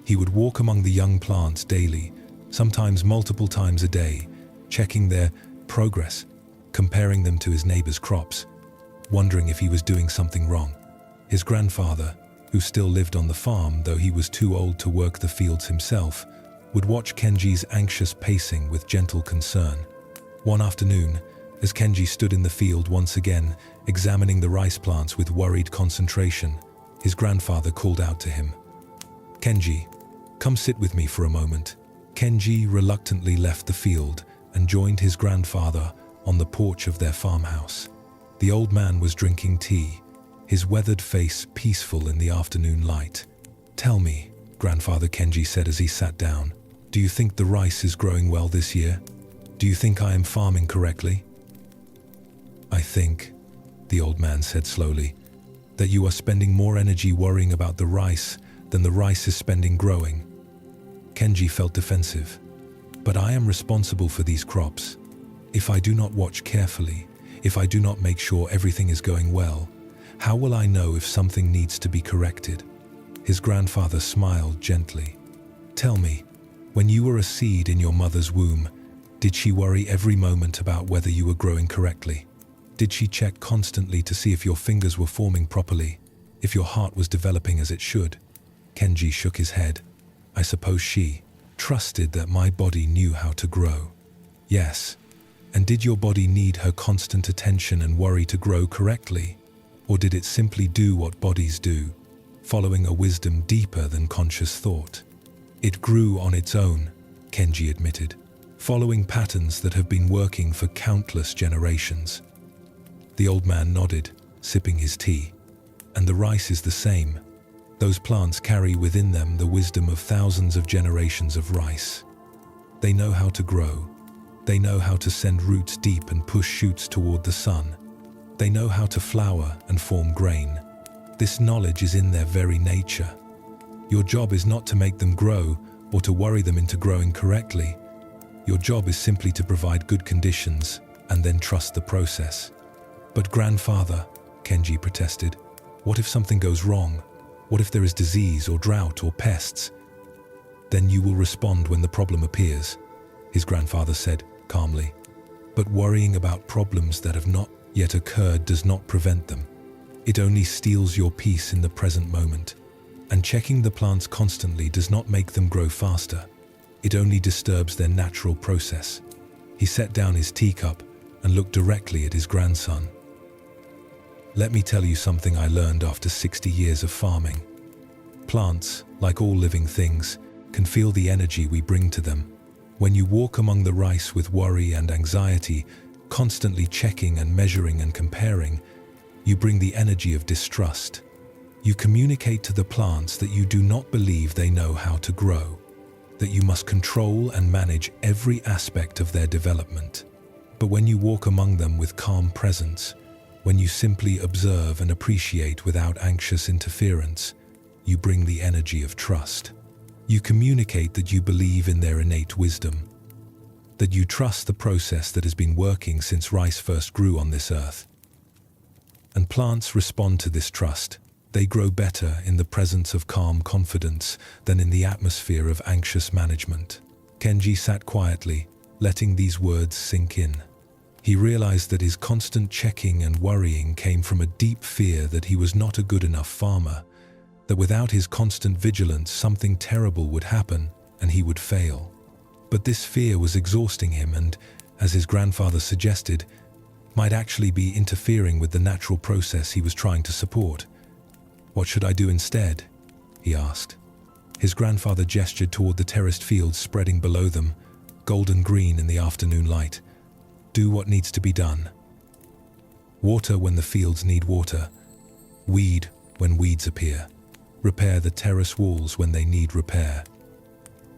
He would walk among the young plants daily, sometimes multiple times a day, checking their progress, comparing them to his neighbor's crops, wondering if he was doing something wrong. His grandfather, who still lived on the farm though he was too old to work the fields himself, would watch Kenji's anxious pacing with gentle concern. One afternoon, as Kenji stood in the field once again, examining the rice plants with worried concentration, his grandfather called out to him, "Kenji, come sit with me for a moment." Kenji reluctantly left the field and joined his grandfather on the porch of their farmhouse. The old man was drinking tea, his weathered face peaceful in the afternoon light. "Tell me," Grandfather Kenji said as he sat down, "do you think the rice is growing well this year? Do you think I am farming correctly?" "I think," the old man said slowly, "that you are spending more energy worrying about the rice than the rice is spending growing." Kenji felt defensive. "But I am responsible for these crops. If I do not watch carefully, if I do not make sure everything is going well, how will I know if something needs to be corrected?" His grandfather smiled gently. "Tell me, when you were a seed in your mother's womb, did she worry every moment about whether you were growing correctly? Did she check constantly to see if your fingers were forming properly, if your heart was developing as it should?" Kenji shook his head. "I suppose she trusted that my body knew how to grow." "Yes. And did your body need her constant attention and worry to grow correctly? Or did it simply do what bodies do, following a wisdom deeper than conscious thought?" "It grew on its own," Kenji admitted, "following patterns that have been working for countless generations." The old man nodded, sipping his tea. "And the rice is the same. Those plants carry within them the wisdom of thousands of generations of rice. They know how to grow. They know how to send roots deep and push shoots toward the sun. They know how to flower and form grain. This knowledge is in their very nature. Your job is not to make them grow or to worry them into growing correctly. Your job is simply to provide good conditions and then trust the process." "But grandfather," Kenji protested, "what if something goes wrong? What if there is disease or drought or pests? Then you will respond when the problem appears, his grandfather said calmly. But worrying about problems that have not yet occurred does not prevent them. It only steals your peace in the present moment. And checking the plants constantly does not make them grow faster. It only disturbs their natural process. He set down his teacup and looked directly at his grandson. Let me tell you something I learned after 60 years of farming. Plants, like all living things, can feel the energy we bring to them. When you walk among the rice with worry and anxiety, constantly checking and measuring and comparing, you bring the energy of distrust. You communicate to the plants that you do not believe they know how to grow, that you must control and manage every aspect of their development. But when you walk among them with calm presence, when you simply observe and appreciate without anxious interference, you bring the energy of trust. You communicate that you believe in their innate wisdom, that you trust the process that has been working since rice first grew on this earth. And plants respond to this trust. They grow better in the presence of calm confidence than in the atmosphere of anxious management. Kenji sat quietly, letting these words sink in. He realized that his constant checking and worrying came from a deep fear that he was not a good enough farmer, that without his constant vigilance something terrible would happen and he would fail. But this fear was exhausting him and, as his grandfather suggested, might actually be interfering with the natural process he was trying to support. What should I do instead? He asked. His grandfather gestured toward the terraced fields spreading below them, golden green in the afternoon light. Do what needs to be done. Water when the fields need water. Weed when weeds appear. Repair the terrace walls when they need repair.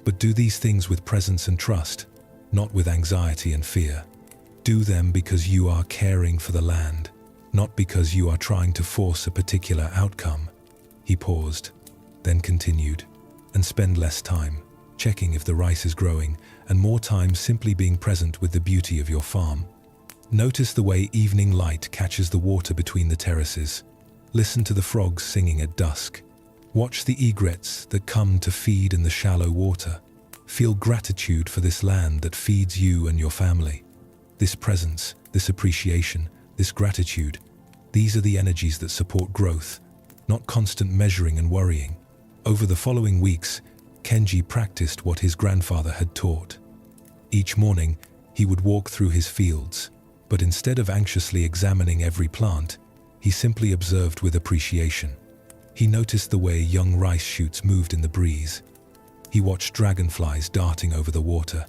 But do these things with presence and trust, not with anxiety and fear. Do them because you are caring for the land, not because you are trying to force a particular outcome. He paused, then continued, and spend less time checking if the rice is growing and more time simply being present with the beauty of your farm. Notice the way evening light catches the water between the terraces. Listen to the frogs singing at dusk. Watch the egrets that come to feed in the shallow water. Feel gratitude for this land that feeds you and your family. This presence, this appreciation, this gratitude, these are the energies that support growth, not constant measuring and worrying. Over the following weeks, Kenji practiced what his grandfather had taught. Each morning, he would walk through his fields, but instead of anxiously examining every plant, he simply observed with appreciation. He noticed the way young rice shoots moved in the breeze. He watched dragonflies darting over the water.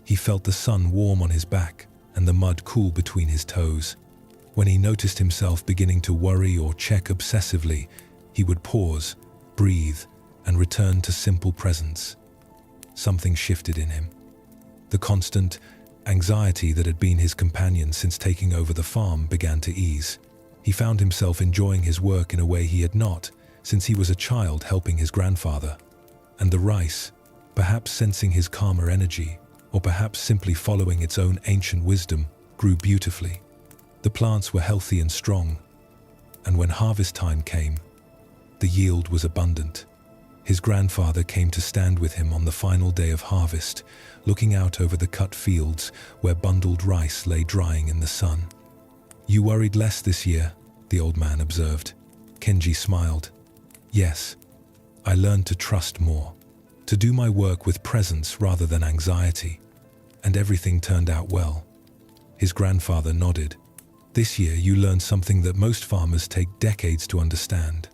He felt the sun warm on his back and the mud cool between his toes. When he noticed himself beginning to worry or check obsessively, he would pause, breathe, and return to simple presence. Something shifted in him. The constant anxiety that had been his companion since taking over the farm began to ease. He found himself enjoying his work in a way he had not since he was a child helping his grandfather. And the rice, perhaps sensing his calmer energy, or perhaps simply following its own ancient wisdom, grew beautifully. The plants were healthy and strong, and when harvest time came, the yield was abundant. His grandfather came to stand with him on the final day of harvest, looking out over the cut fields where bundled rice lay drying in the sun. "You worried less this year," the old man observed. Kenji smiled. "Yes, I learned to trust more, to do my work with presence rather than anxiety, and everything turned out well." His grandfather nodded. "This year you learned something that most farmers take decades to understand,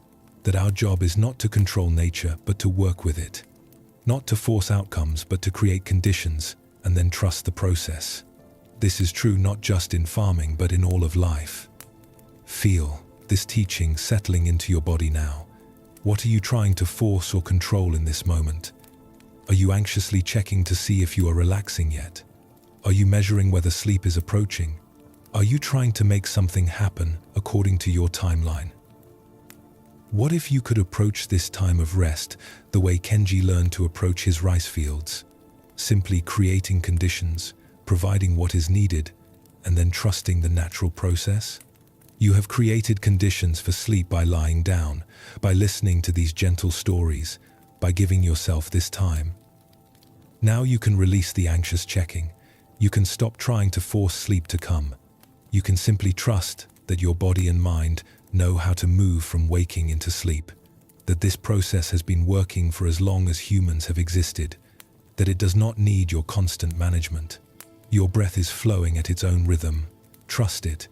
that our job is not to control nature but to work with it, not to force outcomes but to create conditions and then trust the process. This is true not just in farming but in all of life." Feel this teaching settling into your body now. What are you trying to force or control in this moment? Are you anxiously checking to see if you are relaxing yet? Are you measuring whether sleep is approaching? Are you trying to make something happen according to your timeline? What if you could approach this time of rest the way Kenji learned to approach his rice fields, simply creating conditions, providing what is needed, and then trusting the natural process? You have created conditions for sleep by lying down, by listening to these gentle stories, by giving yourself this time. Now you can release the anxious checking. You can stop trying to force sleep to come. You can simply trust that your body and mind know how to move from waking into sleep, that this process has been working for as long as humans have existed, that it does not need your constant management. Your breath is flowing at its own rhythm. Trust it.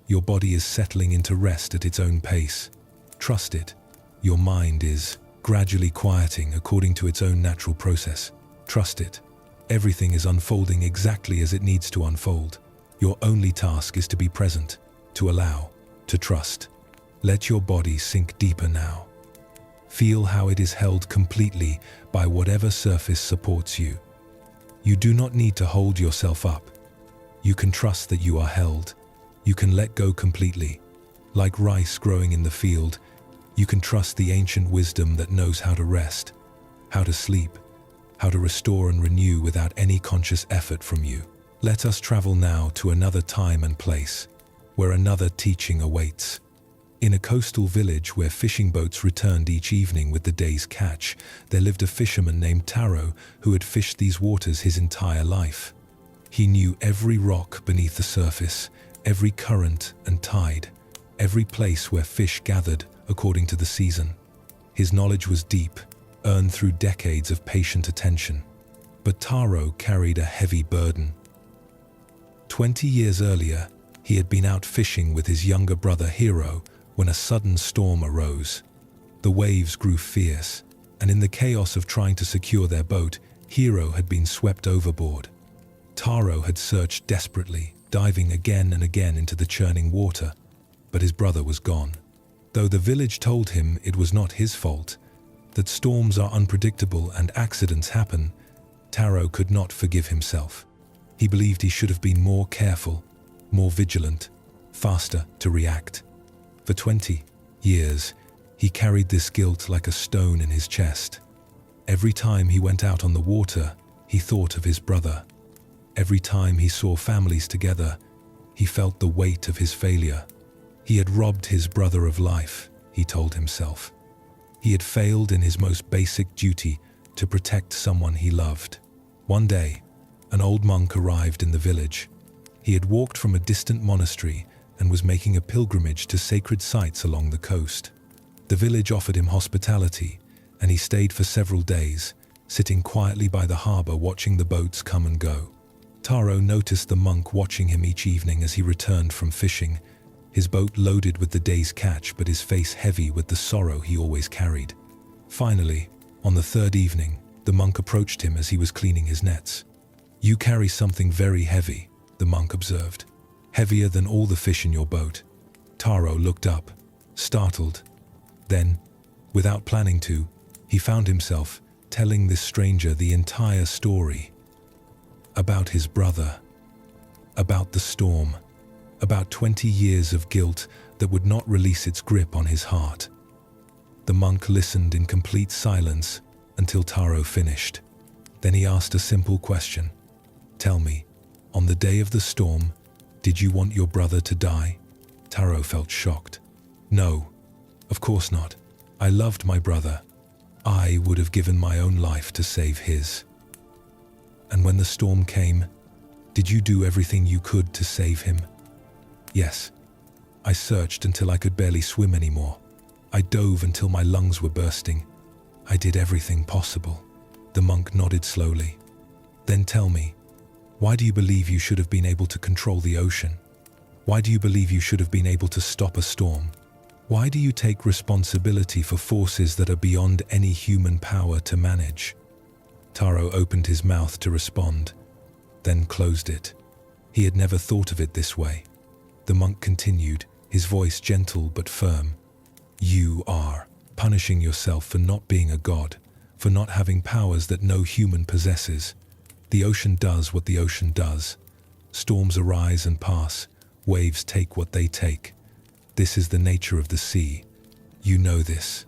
Your body is settling into rest at its own pace. Trust it. Your mind is gradually quieting according to its own natural process. Trust it. Everything is unfolding exactly as it needs to unfold. Your only task is to be present, to allow, to trust. Let your body sink deeper now. Feel how it is held completely by whatever surface supports you. You do not need to hold yourself up. You can trust that you are held. You can let go completely. Like rice growing in the field, you can trust the ancient wisdom that knows how to rest, how to sleep, how to restore and renew without any conscious effort from you. Let us travel now to another time and place, where another teaching awaits. In a coastal village where fishing boats returned each evening with the day's catch, there lived a fisherman named Taro who had fished these waters his entire life. He knew every rock beneath the surface, every current and tide, every place where fish gathered according to the season. His knowledge was deep, earned through decades of patient attention. But Taro carried a heavy burden. 20 years earlier, he had been out fishing with his younger brother Hiro when a sudden storm arose. The waves grew fierce, and in the chaos of trying to secure their boat, Hiro had been swept overboard. Taro had searched desperately, diving again and again into the churning water, but his brother was gone. Though the village told him it was not his fault, that storms are unpredictable and accidents happen, Taro could not forgive himself. He believed he should have been more careful, more vigilant, faster to react. For 20 years, he carried this guilt like a stone in his chest. Every time he went out on the water, he thought of his brother. Every time he saw families together, he felt the weight of his failure. He had robbed his brother of life, he told himself. He had failed in his most basic duty to protect someone he loved. One day, an old monk arrived in the village. He had walked from a distant monastery and was making a pilgrimage to sacred sites along the coast. The village offered him hospitality, and he stayed for several days, sitting quietly by the harbor watching the boats come and go. Taro noticed the monk watching him each evening as he returned from fishing, his boat loaded with the day's catch but his face heavy with the sorrow he always carried. Finally, on the third evening, the monk approached him as he was cleaning his nets. "You carry something very heavy," the monk observed. "Heavier than all the fish in your boat." Taro looked up, startled. Then, without planning to, he found himself telling this stranger the entire story. About his brother, about the storm, about 20 years of guilt that would not release its grip on his heart. The monk listened in complete silence until Taro finished. Then he asked a simple question. "Tell me, on the day of the storm, did you want your brother to die?" Taro felt shocked. "No, of course not. I loved my brother. I would have given my own life to save his." "And when the storm came, did you do everything you could to save him?" "Yes. I searched until I could barely swim anymore. I dove until my lungs were bursting. I did everything possible." The monk nodded slowly. "Then tell me, why do you believe you should have been able to control the ocean? Why do you believe you should have been able to stop a storm? Why do you take responsibility for forces that are beyond any human power to manage?" Taro opened his mouth to respond, then closed it. He had never thought of it this way. The monk continued, his voice gentle but firm. "You are punishing yourself for not being a god, for not having powers that no human possesses. The ocean does what the ocean does. Storms arise and pass. Waves take what they take. This is the nature of the sea. You know this.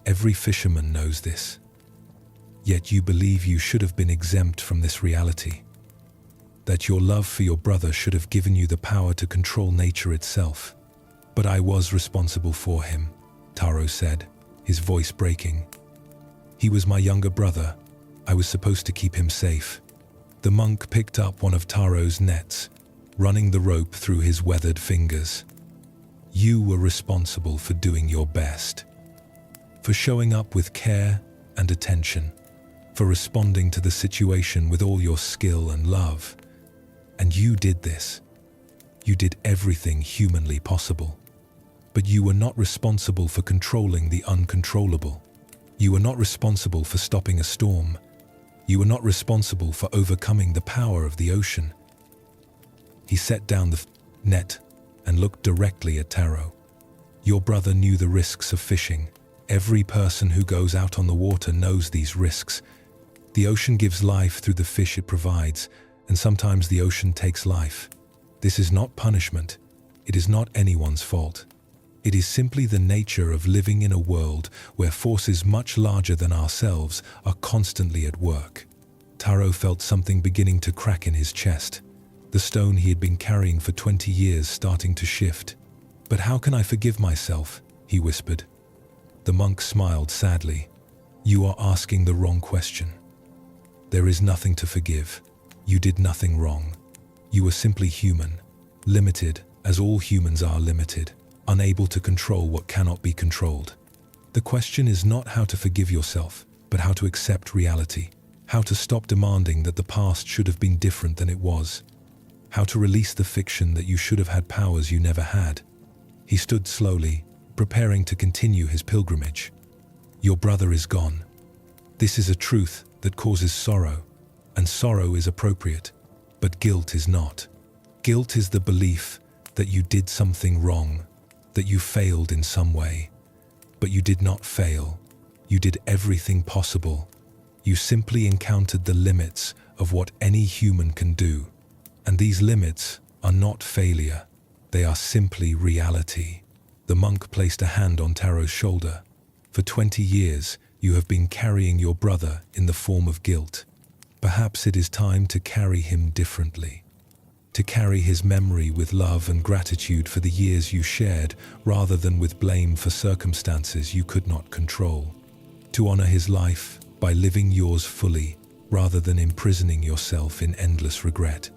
Every fisherman knows this. Yet you believe you should have been exempt from this reality. That your love for your brother should have given you the power to control nature itself. But I was responsible for him, Taro said, his voice breaking. He was my younger brother. I was supposed to keep him safe. The monk picked up one of Taro's nets, running the rope through his weathered fingers. You were responsible for doing your best, for showing up with care and attention, for responding to the situation with all your skill and love. And you did this. You did everything humanly possible. But you were not responsible for controlling the uncontrollable. You were not responsible for stopping a storm. You were not responsible for overcoming the power of the ocean. He set down the net and looked directly at Taro. Your brother knew the risks of fishing. Every person who goes out on the water knows these risks. The ocean gives life through the fish it provides, and sometimes the ocean takes life. This is not punishment. It is not anyone's fault. It is simply the nature of living in a world where forces much larger than ourselves are constantly at work. Taro felt something beginning to crack in his chest, the stone he had been carrying for 20 years starting to shift. But how can I forgive myself? He whispered. The monk smiled sadly. You are asking the wrong question. There is nothing to forgive. You did nothing wrong. You were simply human, limited as all humans are limited, unable to control what cannot be controlled. The question is not how to forgive yourself, but how to accept reality, how to stop demanding that the past should have been different than it was, how to release the fiction that you should have had powers you never had. He stood slowly, preparing to continue his pilgrimage. Your brother is gone. This is a truth that causes sorrow, and sorrow is appropriate, but guilt is not. Guilt is the belief that you did something wrong, that you failed in some way. But you did not fail. You did everything possible. You simply encountered the limits of what any human can do. And these limits are not failure. They are simply reality. The monk placed a hand on Taro's shoulder. For 20 years, you have been carrying your brother in the form of guilt. Perhaps it is time to carry him differently. To carry his memory with love and gratitude for the years you shared, rather than with blame for circumstances you could not control. To honor his life by living yours fully, rather than imprisoning yourself in endless regret.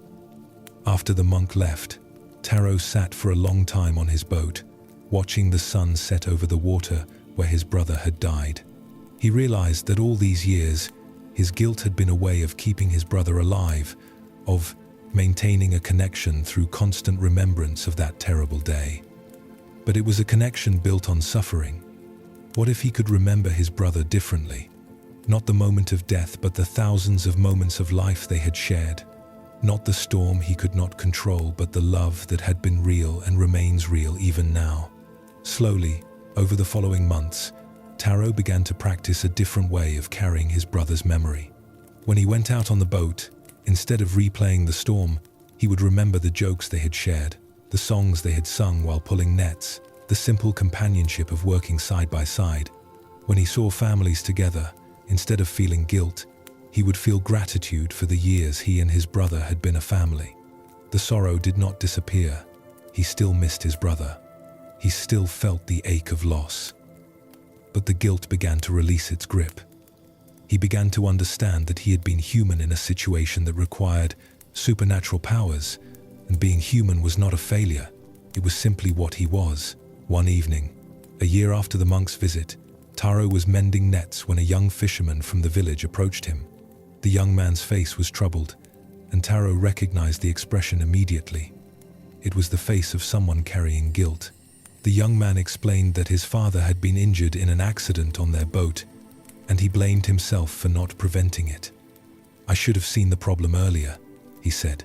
After the monk left, Taro sat for a long time on his boat, watching the sun set over the water where his brother had died. He realized that all these years, his guilt had been a way of keeping his brother alive, of maintaining a connection through constant remembrance of that terrible day. But it was a connection built on suffering. What if he could remember his brother differently? Not the moment of death, but the thousands of moments of life they had shared. Not the storm he could not control, but the love that had been real and remains real even now. Slowly, over the following months, Taro began to practice a different way of carrying his brother's memory. When he went out on the boat, instead of replaying the storm, he would remember the jokes they had shared, the songs they had sung while pulling nets, the simple companionship of working side by side. When he saw families together, instead of feeling guilt, he would feel gratitude for the years he and his brother had been a family. The sorrow did not disappear. He still missed his brother. He still felt the ache of loss. But the guilt began to release its grip. He began to understand that he had been human in a situation that required supernatural powers, and being human was not a failure. It was simply what he was. One evening, a year after the monk's visit, Taro was mending nets when a young fisherman from the village approached him. The young man's face was troubled, and Taro recognized the expression immediately. It was the face of someone carrying guilt. The young man explained that his father had been injured in an accident on their boat, and he blamed himself for not preventing it. I should have seen the problem earlier, he said.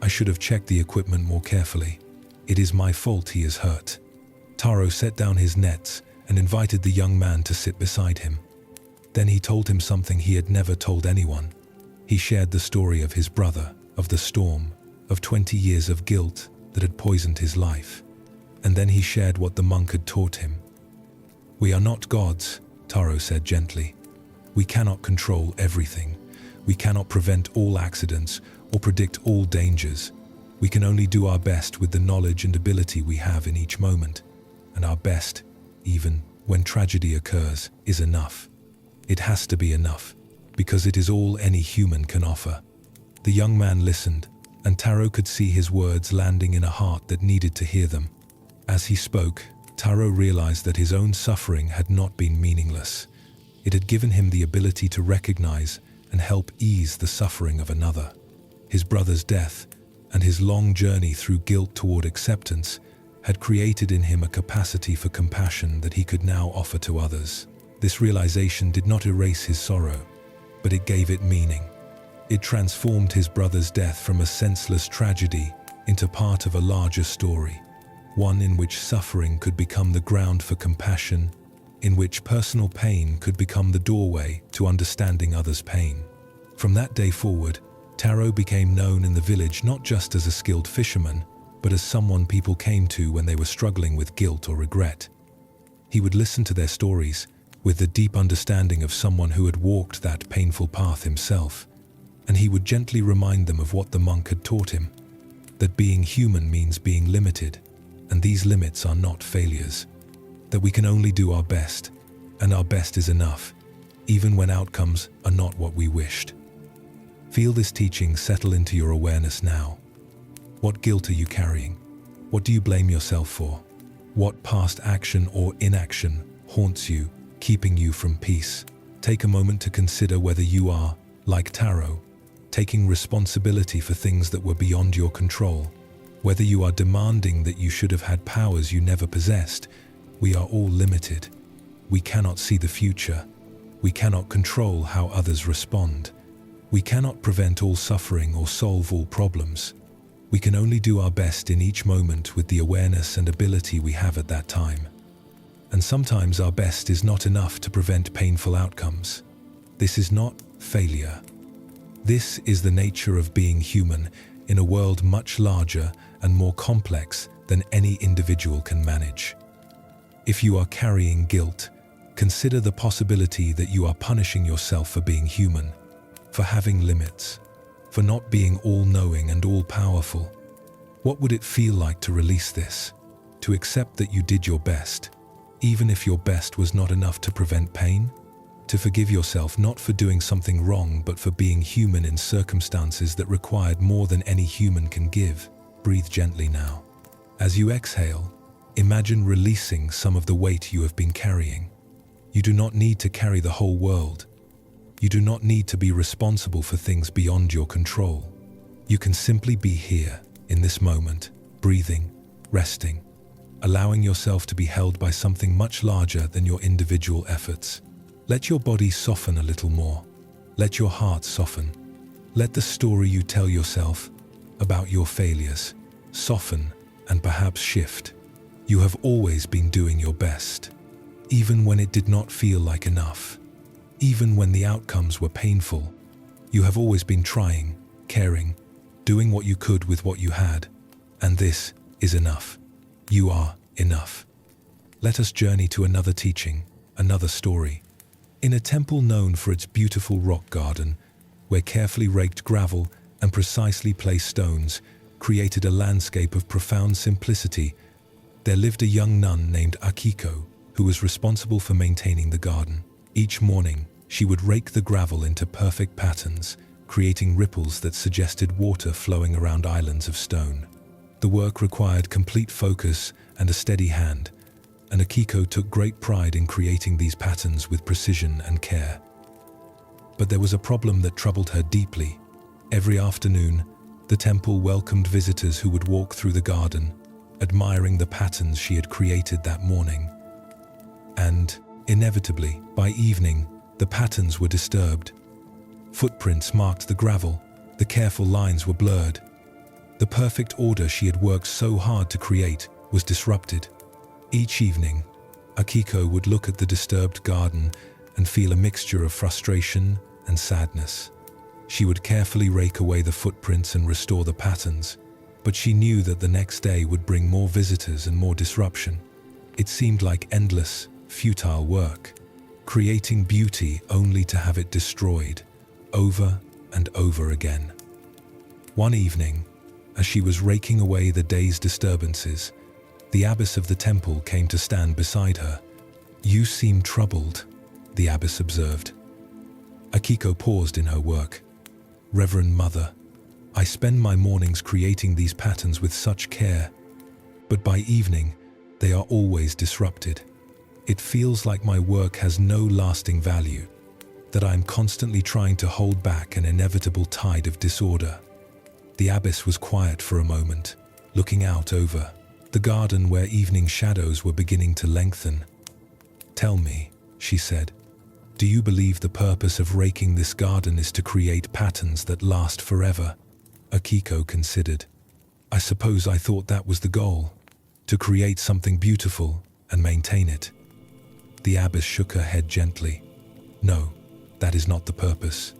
I should have checked the equipment more carefully. It is my fault he is hurt. Taro set down his nets and invited the young man to sit beside him. Then he told him something he had never told anyone. He shared the story of his brother, of the storm, of 20 years of guilt that had poisoned his life. And then he shared what the monk had taught him. We are not gods, Taro said gently. We cannot control everything. We cannot prevent all accidents or predict all dangers. We can only do our best with the knowledge and ability we have in each moment, and our best, even when tragedy occurs, is enough. It has to be enough, because it is all any human can offer. The young man listened, and Taro could see his words landing in a heart that needed to hear them. As he spoke, Taro realized that his own suffering had not been meaningless. It had given him the ability to recognize and help ease the suffering of another. His brother's death and his long journey through guilt toward acceptance had created in him a capacity for compassion that he could now offer to others. This realization did not erase his sorrow, but it gave it meaning. It transformed his brother's death from a senseless tragedy into part of a larger story, one in which suffering could become the ground for compassion, in which personal pain could become the doorway to understanding others' pain. From that day forward, Taro became known in the village not just as a skilled fisherman, but as someone people came to when they were struggling with guilt or regret. He would listen to their stories with the deep understanding of someone who had walked that painful path himself, and he would gently remind them of what the monk had taught him, that being human means being limited, and these limits are not failures, that we can only do our best, and our best is enough, even when outcomes are not what we wished. Feel this teaching settle into your awareness now. What guilt are you carrying? What do you blame yourself for? What past action or inaction haunts you, keeping you from peace? Take a moment to consider whether you are, like Taro, taking responsibility for things that were beyond your control, whether you are demanding that you should have had powers you never possessed. We are all limited. We cannot see the future. We cannot control how others respond. We cannot prevent all suffering or solve all problems. We can only do our best in each moment with the awareness and ability we have at that time. And sometimes our best is not enough to prevent painful outcomes. This is not failure. This is the nature of being human in a world much larger and more complex than any individual can manage. If you are carrying guilt, consider the possibility that you are punishing yourself for being human, for having limits, for not being all-knowing and all-powerful. What would it feel like to release this, to accept that you did your best, even if your best was not enough to prevent pain? To forgive yourself not for doing something wrong, but for being human in circumstances that required more than any human can give. Breathe gently now. As you exhale, imagine releasing some of the weight you have been carrying. You do not need to carry the whole world. You do not need to be responsible for things beyond your control. You can simply be here, in this moment, breathing, resting, allowing yourself to be held by something much larger than your individual efforts. Let your body soften a little more. Let your heart soften. Let the story you tell yourself about your failures soften and perhaps shift. You have always been doing your best, even when it did not feel like enough. Even when the outcomes were painful, you have always been trying, caring, doing what you could with what you had. And this is enough. You are enough. Let us journey to another teaching, another story. In a temple known for its beautiful rock garden, where carefully raked gravel and precisely placed stones created a landscape of profound simplicity, there lived a young nun named Akiko, who was responsible for maintaining the garden. Each morning, she would rake the gravel into perfect patterns, creating ripples that suggested water flowing around islands of stone. The work required complete focus and a steady hand, and Akiko took great pride in creating these patterns with precision and care. But there was a problem that troubled her deeply. Every afternoon, the temple welcomed visitors who would walk through the garden, admiring the patterns she had created that morning. And, inevitably, by evening, the patterns were disturbed. Footprints marked the gravel, the careful lines were blurred. The perfect order she had worked so hard to create was disrupted. Each evening, Akiko would look at the disturbed garden and feel a mixture of frustration and sadness. She would carefully rake away the footprints and restore the patterns, but she knew that the next day would bring more visitors and more disruption. It seemed like endless, futile work, creating beauty only to have it destroyed, over and over again. One evening, As she was raking away the day's disturbances, the abbess of the temple came to stand beside her. "You seem troubled," the abbess observed. Akiko paused in her work. "Reverend Mother, I spend my mornings creating these patterns with such care, but by evening, they are always disrupted. It feels like my work has no lasting value, that I am constantly trying to hold back an inevitable tide of disorder." The abbess was quiet for a moment, looking out over the garden where evening shadows were beginning to lengthen. "Tell me," she said, "do you believe the purpose of raking this garden is to create patterns that last forever?" Akiko considered. "I suppose I thought that was the goal, to create something beautiful and maintain it." The abbess shook her head gently. "No, that is not the purpose.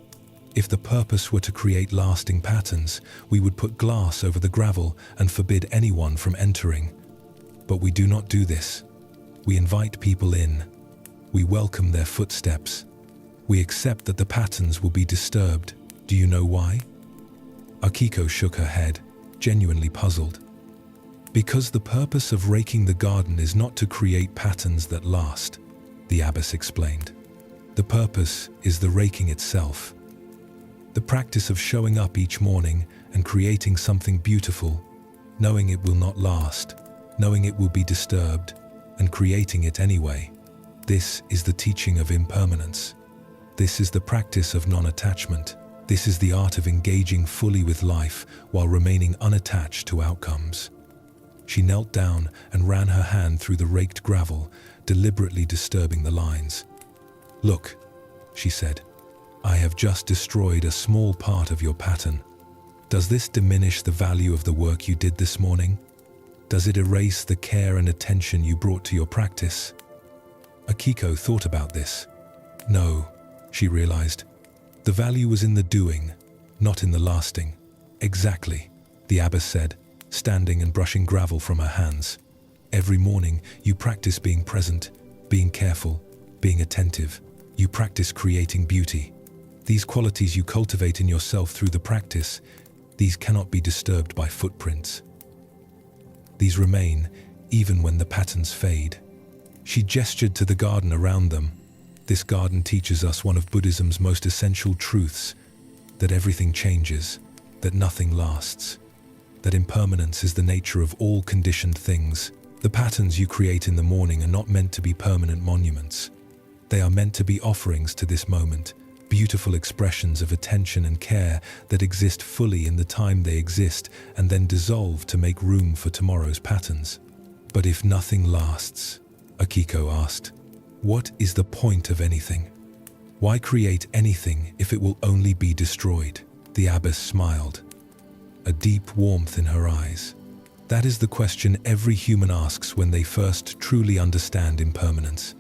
If the purpose were to create lasting patterns, we would put glass over the gravel and forbid anyone from entering. But we do not do this. We invite people in. We welcome their footsteps. We accept that the patterns will be disturbed. Do you know why?" Akiko shook her head, genuinely puzzled. "Because the purpose of raking the garden is not to create patterns that last," the abbess explained. "The purpose is the raking itself. The practice of showing up each morning and creating something beautiful, knowing it will not last, knowing it will be disturbed, and creating it anyway. This is the teaching of impermanence. This is the practice of non-attachment. This is the art of engaging fully with life while remaining unattached to outcomes." She knelt down and ran her hand through the raked gravel, deliberately disturbing the lines. "Look," she said, "I have just destroyed a small part of your pattern. Does this diminish the value of the work you did this morning? Does it erase the care and attention you brought to your practice?" Akiko thought about this. No, she realized. The value was in the doing, not in the lasting. "Exactly," the abbess said, standing and brushing gravel from her hands. "Every morning you practice being present, being careful, being attentive. You practice creating beauty. These qualities you cultivate in yourself through the practice, these cannot be disturbed by footprints. These remain even when the patterns fade." She gestured to the garden around them. "This garden teaches us one of Buddhism's most essential truths, that everything changes, that nothing lasts, that impermanence is the nature of all conditioned things. The patterns you create in the morning are not meant to be permanent monuments. They are meant to be offerings to this moment, beautiful expressions of attention and care that exist fully in the time they exist and then dissolve to make room for tomorrow's patterns." "But if nothing lasts," Akiko asked, "what is the point of anything? Why create anything if it will only be destroyed?" The abbess smiled, a deep warmth in her eyes. "That is the question every human asks when they first truly understand impermanence.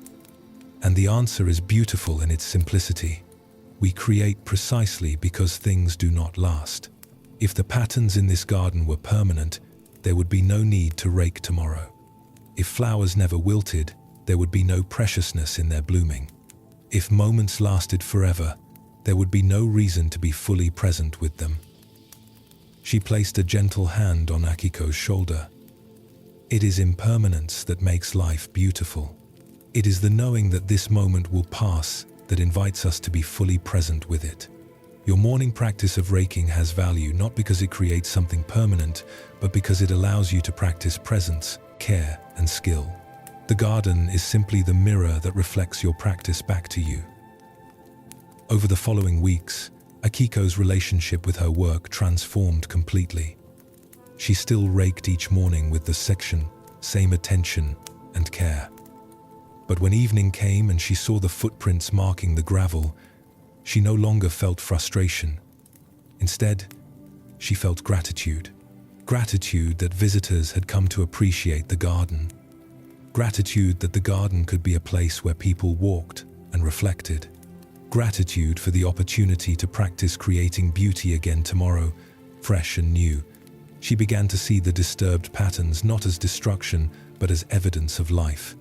And the answer is beautiful in its simplicity. We create precisely because things do not last. If the patterns in this garden were permanent, there would be no need to rake tomorrow. If flowers never wilted, there would be no preciousness in their blooming. If moments lasted forever, there would be no reason to be fully present with them." She placed a gentle hand on Akiko's shoulder. "It is impermanence that makes life beautiful. It is the knowing that this moment will pass that invites us to be fully present with it. Your morning practice of raking has value not because it creates something permanent, but because it allows you to practice presence, care, and skill. The garden is simply the mirror that reflects your practice back to you." Over the following weeks, Akiko's relationship with her work transformed completely. She still raked each morning with the same attention and care. But when evening came and she saw the footprints marking the gravel, she no longer felt frustration. Instead, she felt gratitude. Gratitude that visitors had come to appreciate the garden. Gratitude that the garden could be a place where people walked and reflected. Gratitude for the opportunity to practice creating beauty again tomorrow, fresh and new. She began to see the disturbed patterns not as destruction, but as evidence of life.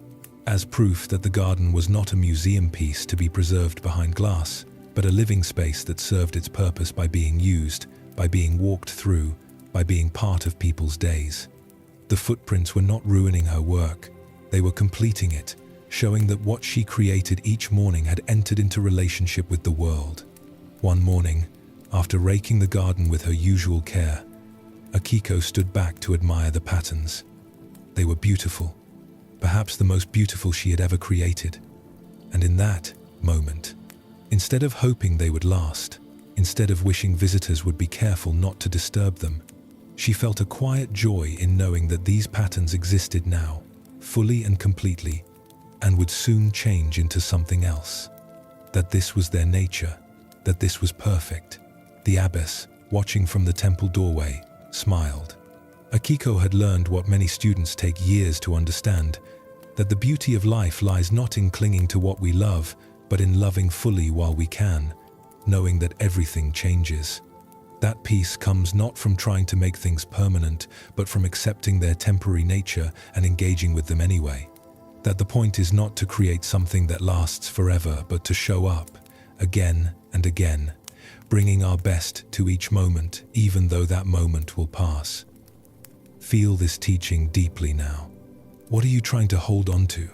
As proof that the garden was not a museum piece to be preserved behind glass, but a living space that served its purpose by being used, by being walked through, by being part of people's days. The footprints were not ruining her work, they were completing it, showing that what she created each morning had entered into relationship with the world. One morning, after raking the garden with her usual care, Akiko stood back to admire the patterns. They were beautiful, perhaps the most beautiful she had ever created. And in that moment, instead of hoping they would last, instead of wishing visitors would be careful not to disturb them, she felt a quiet joy in knowing that these patterns existed now, fully and completely, and would soon change into something else. That this was their nature, that this was perfect. The abbess, watching from the temple doorway, smiled. Akiko had learned what many students take years to understand, that the beauty of life lies not in clinging to what we love, but in loving fully while we can, knowing that everything changes. That peace comes not from trying to make things permanent, but from accepting their temporary nature and engaging with them anyway. That the point is not to create something that lasts forever, but to show up, again and again, bringing our best to each moment, even though that moment will pass. Feel this teaching deeply now. What are you trying to hold on to?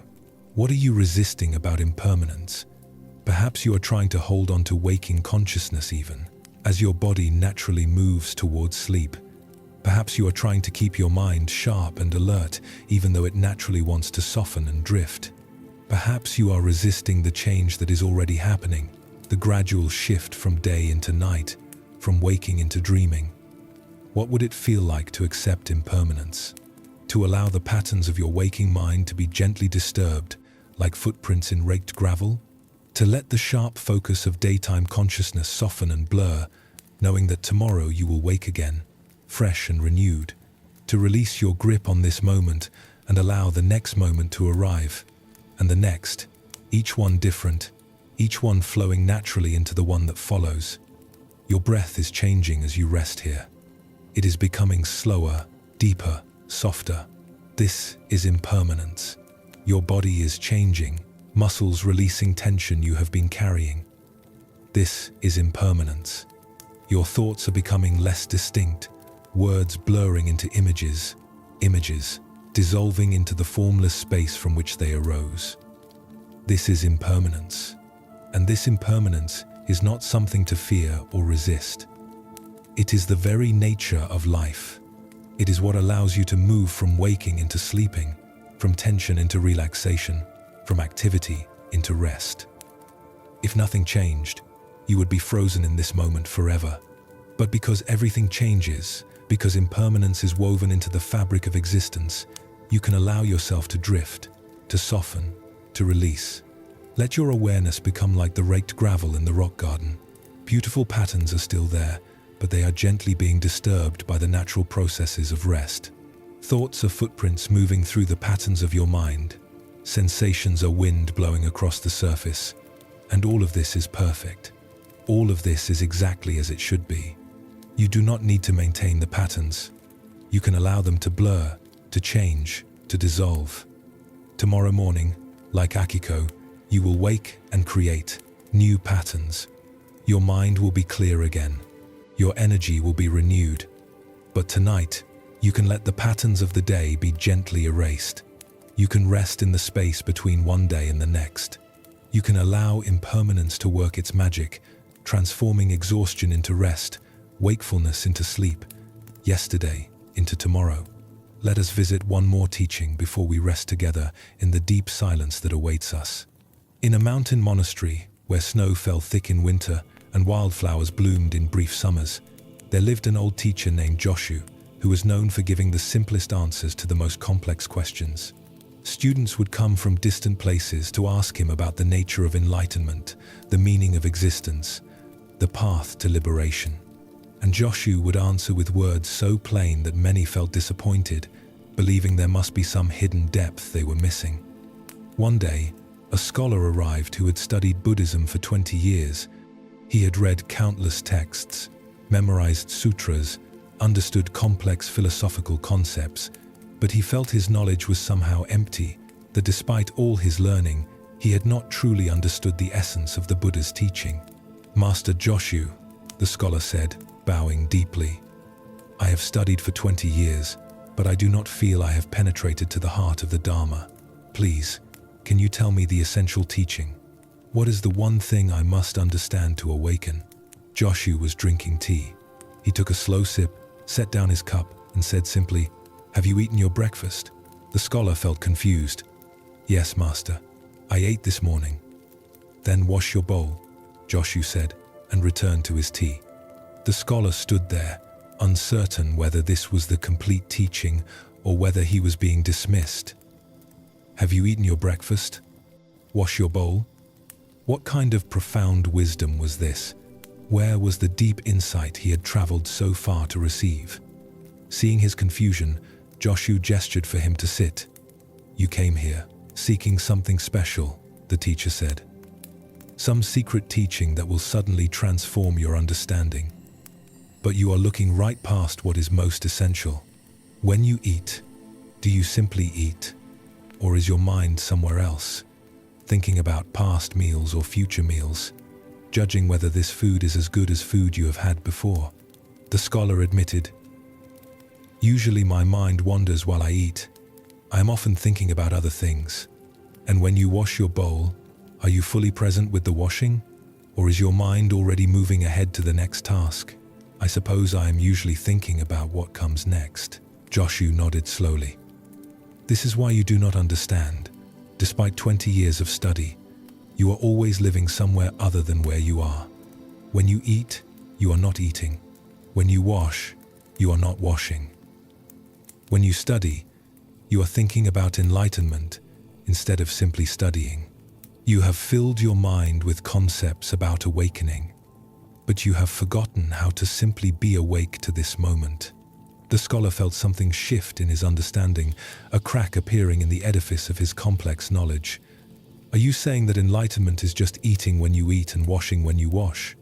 What are you resisting about impermanence? Perhaps you are trying to hold on to waking consciousness even, as your body naturally moves towards sleep. Perhaps you are trying to keep your mind sharp and alert, even though it naturally wants to soften and drift. Perhaps you are resisting the change that is already happening, the gradual shift from day into night, from waking into dreaming. What would it feel like to accept impermanence? To allow the patterns of your waking mind to be gently disturbed, like footprints in raked gravel? To let the sharp focus of daytime consciousness soften and blur, knowing that tomorrow you will wake again, fresh and renewed. To release your grip on this moment and allow the next moment to arrive, and the next, each one different, each one flowing naturally into the one that follows. Your breath is changing as you rest here. It is becoming slower, deeper, softer. This is impermanence. Your body is changing, muscles releasing tension you have been carrying. This is impermanence. Your thoughts are becoming less distinct, words blurring into images, dissolving into the formless space from which they arose. This is impermanence. And this impermanence is not something to fear or resist. It is the very nature of life. It is what allows you to move from waking into sleeping, from tension into relaxation, from activity into rest. If nothing changed, you would be frozen in this moment forever. But because everything changes, because impermanence is woven into the fabric of existence, you can allow yourself to drift, to soften, to release. Let your awareness become like the raked gravel in the rock garden. Beautiful patterns are still there, but they are gently being disturbed by the natural processes of rest. Thoughts are footprints moving through the patterns of your mind. Sensations are wind blowing across the surface. And all of this is perfect. All of this is exactly as it should be. You do not need to maintain the patterns. You can allow them to blur, to change, to dissolve. Tomorrow morning, like Akiko, you will wake and create new patterns. Your mind will be clear again. Your energy will be renewed. But tonight, you can let the patterns of the day be gently erased. You can rest in the space between one day and the next. You can allow impermanence to work its magic, transforming exhaustion into rest, wakefulness into sleep, yesterday into tomorrow. Let us visit one more teaching before we rest together in the deep silence that awaits us. In a mountain monastery, where snow fell thick in winter and wildflowers bloomed in brief summers, there lived an old teacher named Joshu, who was known for giving the simplest answers to the most complex questions. Students would come from distant places to ask him about the nature of enlightenment, the meaning of existence, the path to liberation. And Joshu would answer with words so plain that many felt disappointed, believing there must be some hidden depth they were missing. One day, a scholar arrived who had studied Buddhism for 20 years. He had read countless texts, memorized sutras, understood complex philosophical concepts, but he felt his knowledge was somehow empty, that despite all his learning, he had not truly understood the essence of the Buddha's teaching. "Master Joshu," the scholar said, bowing deeply, I have studied for 20 years, but I do not feel I have penetrated to the heart of the Dharma. Please, can you tell me the essential teaching? What is the one thing I must understand to awaken? Joshu was drinking tea. He took a slow sip, set down his cup, and said simply, "Have you eaten your breakfast?" The scholar felt confused. "Yes, master. I ate this morning." "Then wash your bowl," Joshu said, and returned to his tea. The scholar stood there, uncertain whether this was the complete teaching or whether he was being dismissed. "Have you eaten your breakfast? Wash your bowl?" What kind of profound wisdom was this? Where was the deep insight he had traveled so far to receive? Seeing his confusion, Joshu gestured for him to sit. "You came here, seeking something special," the teacher said. "Some secret teaching that will suddenly transform your understanding. But you are looking right past what is most essential. When you eat, do you simply eat? Or is your mind somewhere else? Thinking about past meals or future meals, judging whether this food is as good as food you have had before?" The scholar admitted, "Usually my mind wanders while I eat. I am often thinking about other things. And when you wash your bowl, are you fully present with the washing? Or is your mind already moving ahead to the next task?" "I suppose I am usually thinking about what comes next." Joshu nodded slowly. "This is why you do not understand. Despite 20 years of study, you are always living somewhere other than where you are. When you eat, you are not eating. When you wash, you are not washing. When you study, you are thinking about enlightenment instead of simply studying. You have filled your mind with concepts about awakening, but you have forgotten how to simply be awake to this moment." The scholar felt something shift in his understanding, a crack appearing in the edifice of his complex knowledge. "Are you saying that enlightenment is just eating when you eat and washing when you wash?"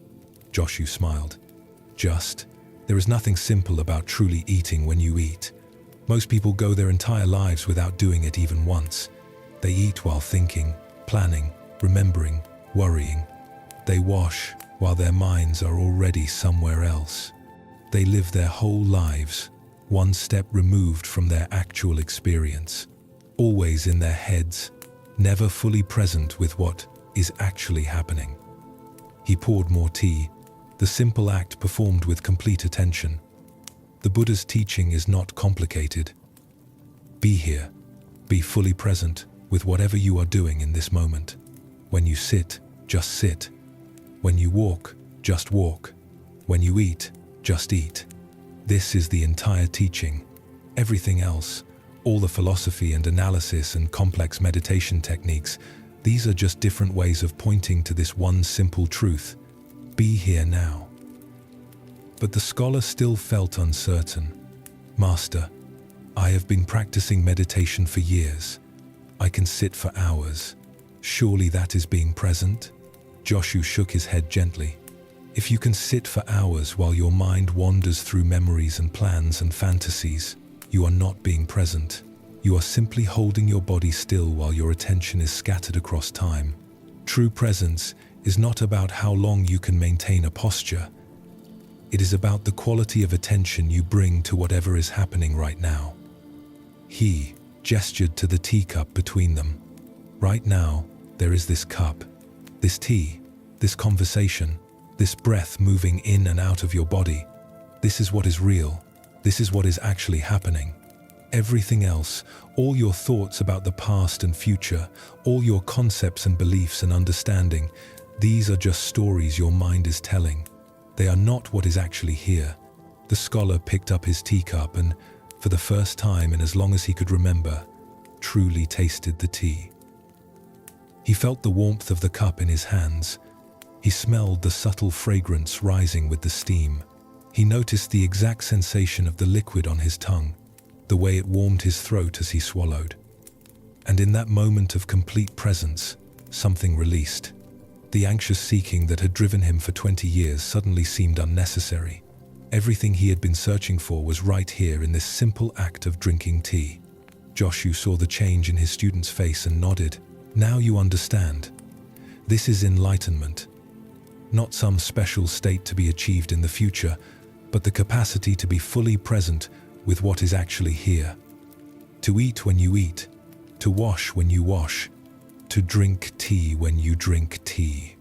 Joshu smiled. "Just. There is nothing simple about truly eating when you eat. Most people go their entire lives without doing it even once. They eat while thinking, planning, remembering, worrying. They wash while their minds are already somewhere else. They live their whole lives one step removed from their actual experience, always in their heads, never fully present with what is actually happening." He poured more tea, the simple act performed with complete attention. The Buddha's teaching is not complicated. Be here, be fully present with whatever you are doing in this moment. When you sit, just sit. When you walk, just walk. When you eat, just eat. This is the entire teaching. Everything else, all the philosophy and analysis and complex meditation techniques, these are just different ways of pointing to this one simple truth. Be here now. But the scholar still felt uncertain. "Master, I have been practicing meditation for years. I can sit for hours. Surely that is being present?" Joshu shook his head gently. "If you can sit for hours while your mind wanders through memories and plans and fantasies, you are not being present. You are simply holding your body still while your attention is scattered across time. True presence is not about how long you can maintain a posture. It is about the quality of attention you bring to whatever is happening right now." He gestured to the teacup between them. "Right now, there is this cup, this tea, this conversation, this breath moving in and out of your body. This is what is real. This is what is actually happening. Everything else, all your thoughts about the past and future, all your concepts and beliefs and understanding, these are just stories your mind is telling. They are not what is actually here." The scholar picked up his teacup and, for the first time in as long as he could remember, truly tasted the tea. He felt the warmth of the cup in his hands. He smelled the subtle fragrance rising with the steam. He noticed the exact sensation of the liquid on his tongue, the way it warmed his throat as he swallowed. And in that moment of complete presence, something released. The anxious seeking that had driven him for 20 years suddenly seemed unnecessary. Everything he had been searching for was right here in this simple act of drinking tea. Joshu saw the change in his student's face and nodded. "Now you understand. This is enlightenment. Not some special state to be achieved in the future, but the capacity to be fully present with what is actually here. To eat when you eat, to wash when you wash, to drink tea when you drink tea.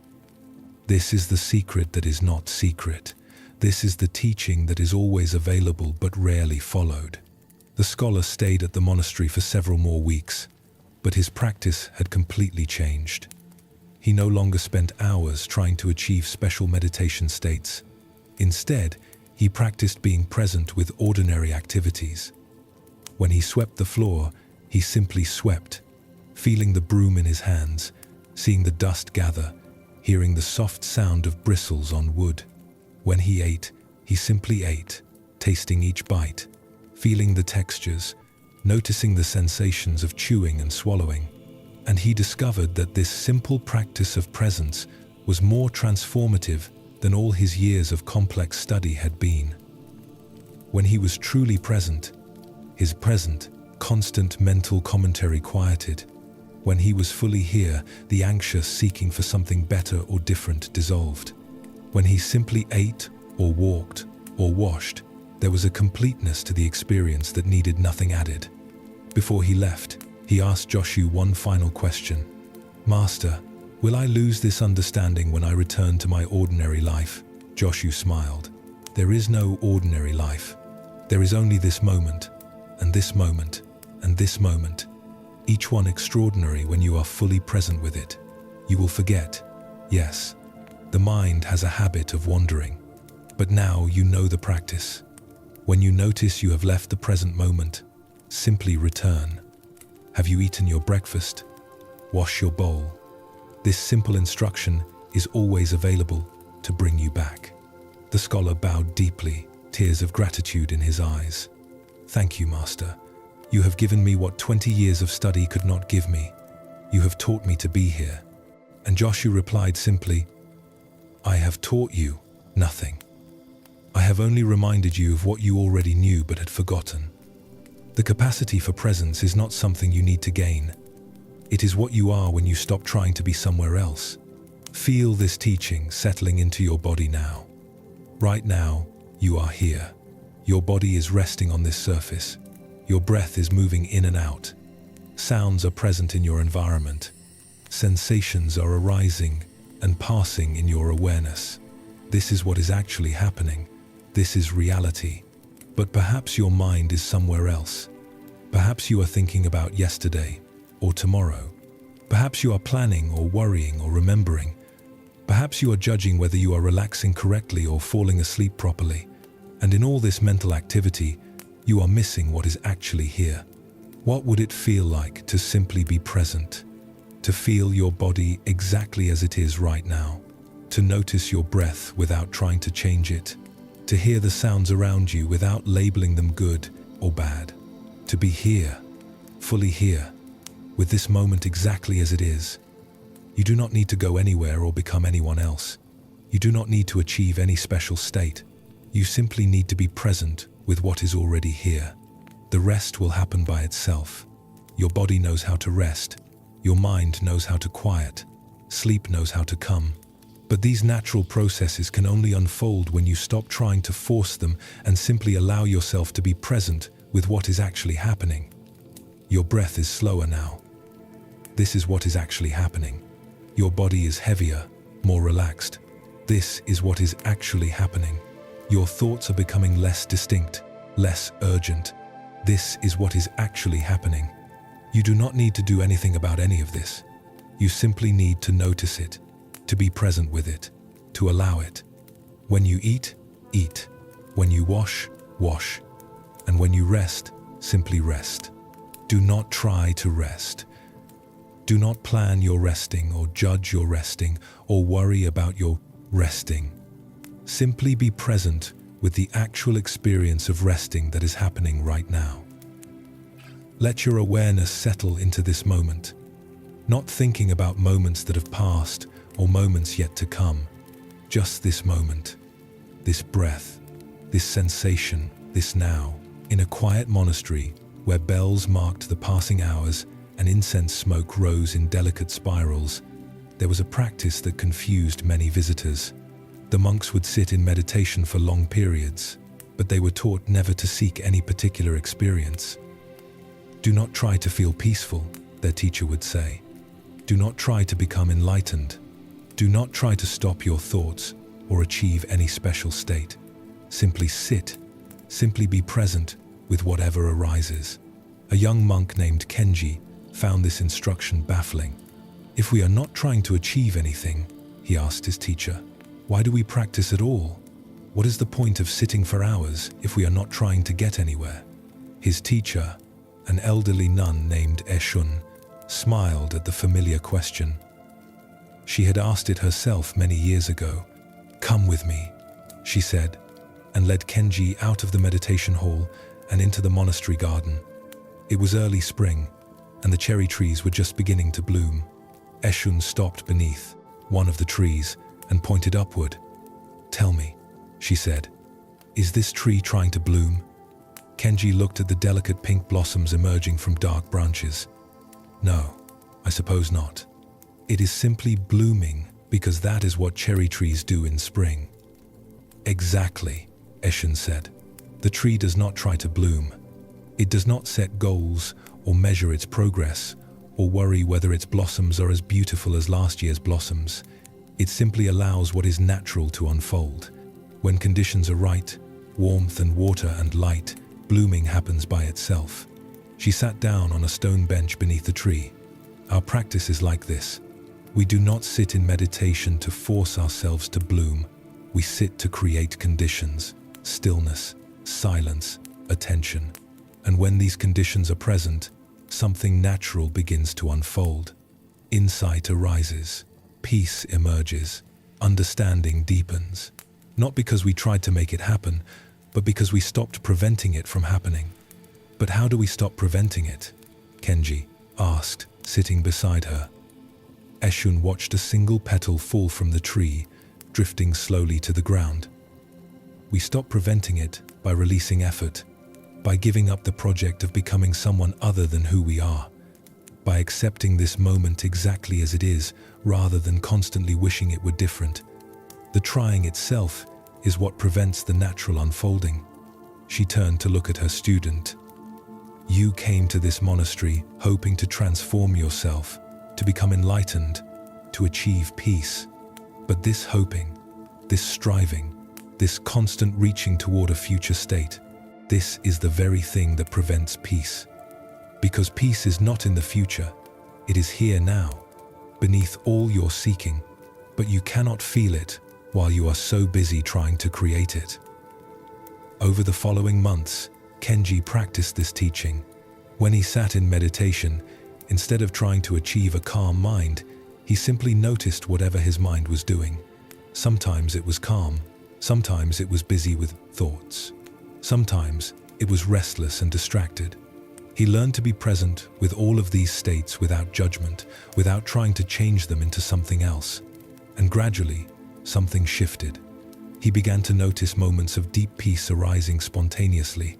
This is the secret that is not secret. This is the teaching that is always available but rarely followed. The scholar stayed at the monastery for several more weeks, but his practice had completely changed. He no longer spent hours trying to achieve special meditation states. Instead, he practiced being present with ordinary activities. When he swept the floor, he simply swept, feeling the broom in his hands, seeing the dust gather, hearing the soft sound of bristles on wood. When he ate, he simply ate, tasting each bite, feeling the textures, noticing the sensations of chewing and swallowing. And he discovered that this simple practice of presence was more transformative than all his years of complex study had been. When he was truly present, his constant mental commentary quieted. When he was fully here, the anxious seeking for something better or different dissolved. When he simply ate or walked or washed, there was a completeness to the experience that needed nothing added. Before he left, he asked Joshu one final question. "Master, will I lose this understanding when I return to my ordinary life?" Joshu smiled. "There is no ordinary life. There is only this moment, and this moment, and this moment. Each one extraordinary when you are fully present with it. You will forget. Yes, the mind has a habit of wandering. But now you know the practice. When you notice you have left the present moment, simply return. Have you eaten your breakfast? Wash your bowl. This simple instruction is always available to bring you back." The scholar bowed deeply, tears of gratitude in his eyes. "Thank you, Master. You have given me what 20 years of study could not give me. You have taught me to be here." And Joshu replied simply, "I have taught you nothing. I have only reminded you of what you already knew but had forgotten." The capacity for presence is not something you need to gain. It is what you are when you stop trying to be somewhere else. Feel this teaching settling into your body now. Right now, you are here. Your body is resting on this surface. Your breath is moving in and out. Sounds are present in your environment. Sensations are arising and passing in your awareness. This is what is actually happening. This is reality. But perhaps your mind is somewhere else. Perhaps you are thinking about yesterday or tomorrow. Perhaps you are planning or worrying or remembering. Perhaps you are judging whether you are relaxing correctly or falling asleep properly. And in all this mental activity, you are missing what is actually here. What would it feel like to simply be present? To feel your body exactly as it is right now? To notice your breath without trying to change it? To hear the sounds around you without labeling them good or bad? To be here, fully here, with this moment exactly as it is. You do not need to go anywhere or become anyone else. You do not need to achieve any special state. You simply need to be present with what is already here. The rest will happen by itself. Your body knows how to rest. Your mind knows how to quiet. Sleep knows how to come. But these natural processes can only unfold when you stop trying to force them and simply allow yourself to be present with what is actually happening. Your breath is slower now. This is what is actually happening. Your body is heavier, more relaxed. This is what is actually happening. Your thoughts are becoming less distinct, less urgent. This is what is actually happening. You do not need to do anything about any of this. You simply need to notice it, to be present with it, to allow it. When you eat, eat. When you wash, wash. And when you rest, simply rest. Do not try to rest. Do not plan your resting or judge your resting or worry about your resting. Simply be present with the actual experience of resting that is happening right now. Let your awareness settle into this moment, not thinking about moments that have passed or moments yet to come. Just this moment, this breath, this sensation, this now. In a quiet monastery where bells marked the passing hours and incense smoke rose in delicate spirals, there was a practice that confused many visitors. The monks would sit in meditation for long periods, but they were taught never to seek any particular experience. Do not try to feel peaceful, their teacher would say. Do not try to become enlightened. Do not try to stop your thoughts or achieve any special state. Simply sit, simply be present with whatever arises. A young monk named Kenji found this instruction baffling. If we are not trying to achieve anything, he asked his teacher, why do we practice at all? What is the point of sitting for hours if we are not trying to get anywhere? His teacher, an elderly nun named Eshun, smiled at the familiar question. She had asked it herself many years ago. Come with me, she said, and led Kenji out of the meditation hall and into the monastery garden. It was early spring, and the cherry trees were just beginning to bloom. Eshun stopped beneath one of the trees and pointed upward. Tell me, she said, is this tree trying to bloom? Kenji looked at the delicate pink blossoms emerging from dark branches. No, I suppose not. It is simply blooming because that is what cherry trees do in spring. Exactly, Eshun said. The tree does not try to bloom. It does not set goals or measure its progress or worry whether its blossoms are as beautiful as last year's blossoms. It simply allows what is natural to unfold. When conditions are right, warmth and water and light, blooming happens by itself. She sat down on a stone bench beneath the tree. Our practice is like this. We do not sit in meditation to force ourselves to bloom. We sit to create conditions, stillness, silence, attention. And when these conditions are present, something natural begins to unfold. Insight arises, peace emerges, understanding deepens. Not because we tried to make it happen, but because we stopped preventing it from happening. But how do we stop preventing it? Kenji asked, sitting beside her. Eshun watched a single petal fall from the tree, drifting slowly to the ground. We stop preventing it by releasing effort, by giving up the project of becoming someone other than who we are, by accepting this moment exactly as it is, rather than constantly wishing it were different. The trying itself is what prevents the natural unfolding. She turned to look at her student. You came to this monastery hoping to transform yourself, to become enlightened, to achieve peace. But this hoping, this striving, this constant reaching toward a future state, this is the very thing that prevents peace. Because peace is not in the future, it is here now, beneath all your seeking, but you cannot feel it while you are so busy trying to create it. Over the following months, Kenji practiced this teaching. When he sat in meditation, instead of trying to achieve a calm mind, he simply noticed whatever his mind was doing. Sometimes it was calm, sometimes it was busy with thoughts. Sometimes it was restless and distracted. He learned to be present with all of these states without judgment, without trying to change them into something else. And gradually, something shifted. He began to notice moments of deep peace arising spontaneously,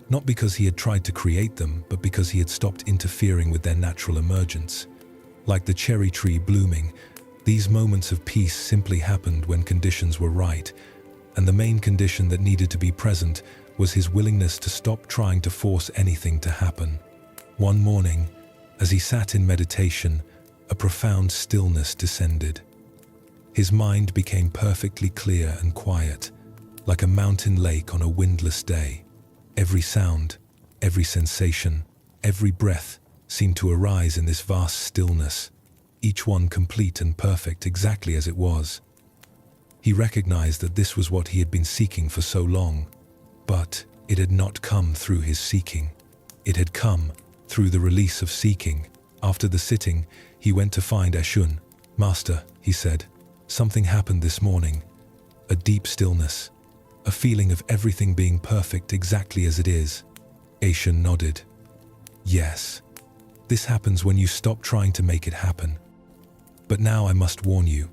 not because he had tried to create them, but because he had stopped interfering with their natural emergence. Like the cherry tree blooming, these moments of peace simply happened when conditions were right, and the main condition that needed to be present was his willingness to stop trying to force anything to happen. One morning, as he sat in meditation, a profound stillness descended. His mind became perfectly clear and quiet, like a mountain lake on a windless day. Every sound, every sensation, every breath seemed to arise in this vast stillness, each one complete and perfect exactly as it was. He recognized that this was what he had been seeking for so long, but it had not come through his seeking. It had come through the release of seeking. After the sitting, he went to find Eshun. Master, he said, something happened this morning. A deep stillness, a feeling of everything being perfect exactly as it is. Eshun nodded. Yes, this happens when you stop trying to make it happen. But now I must warn you.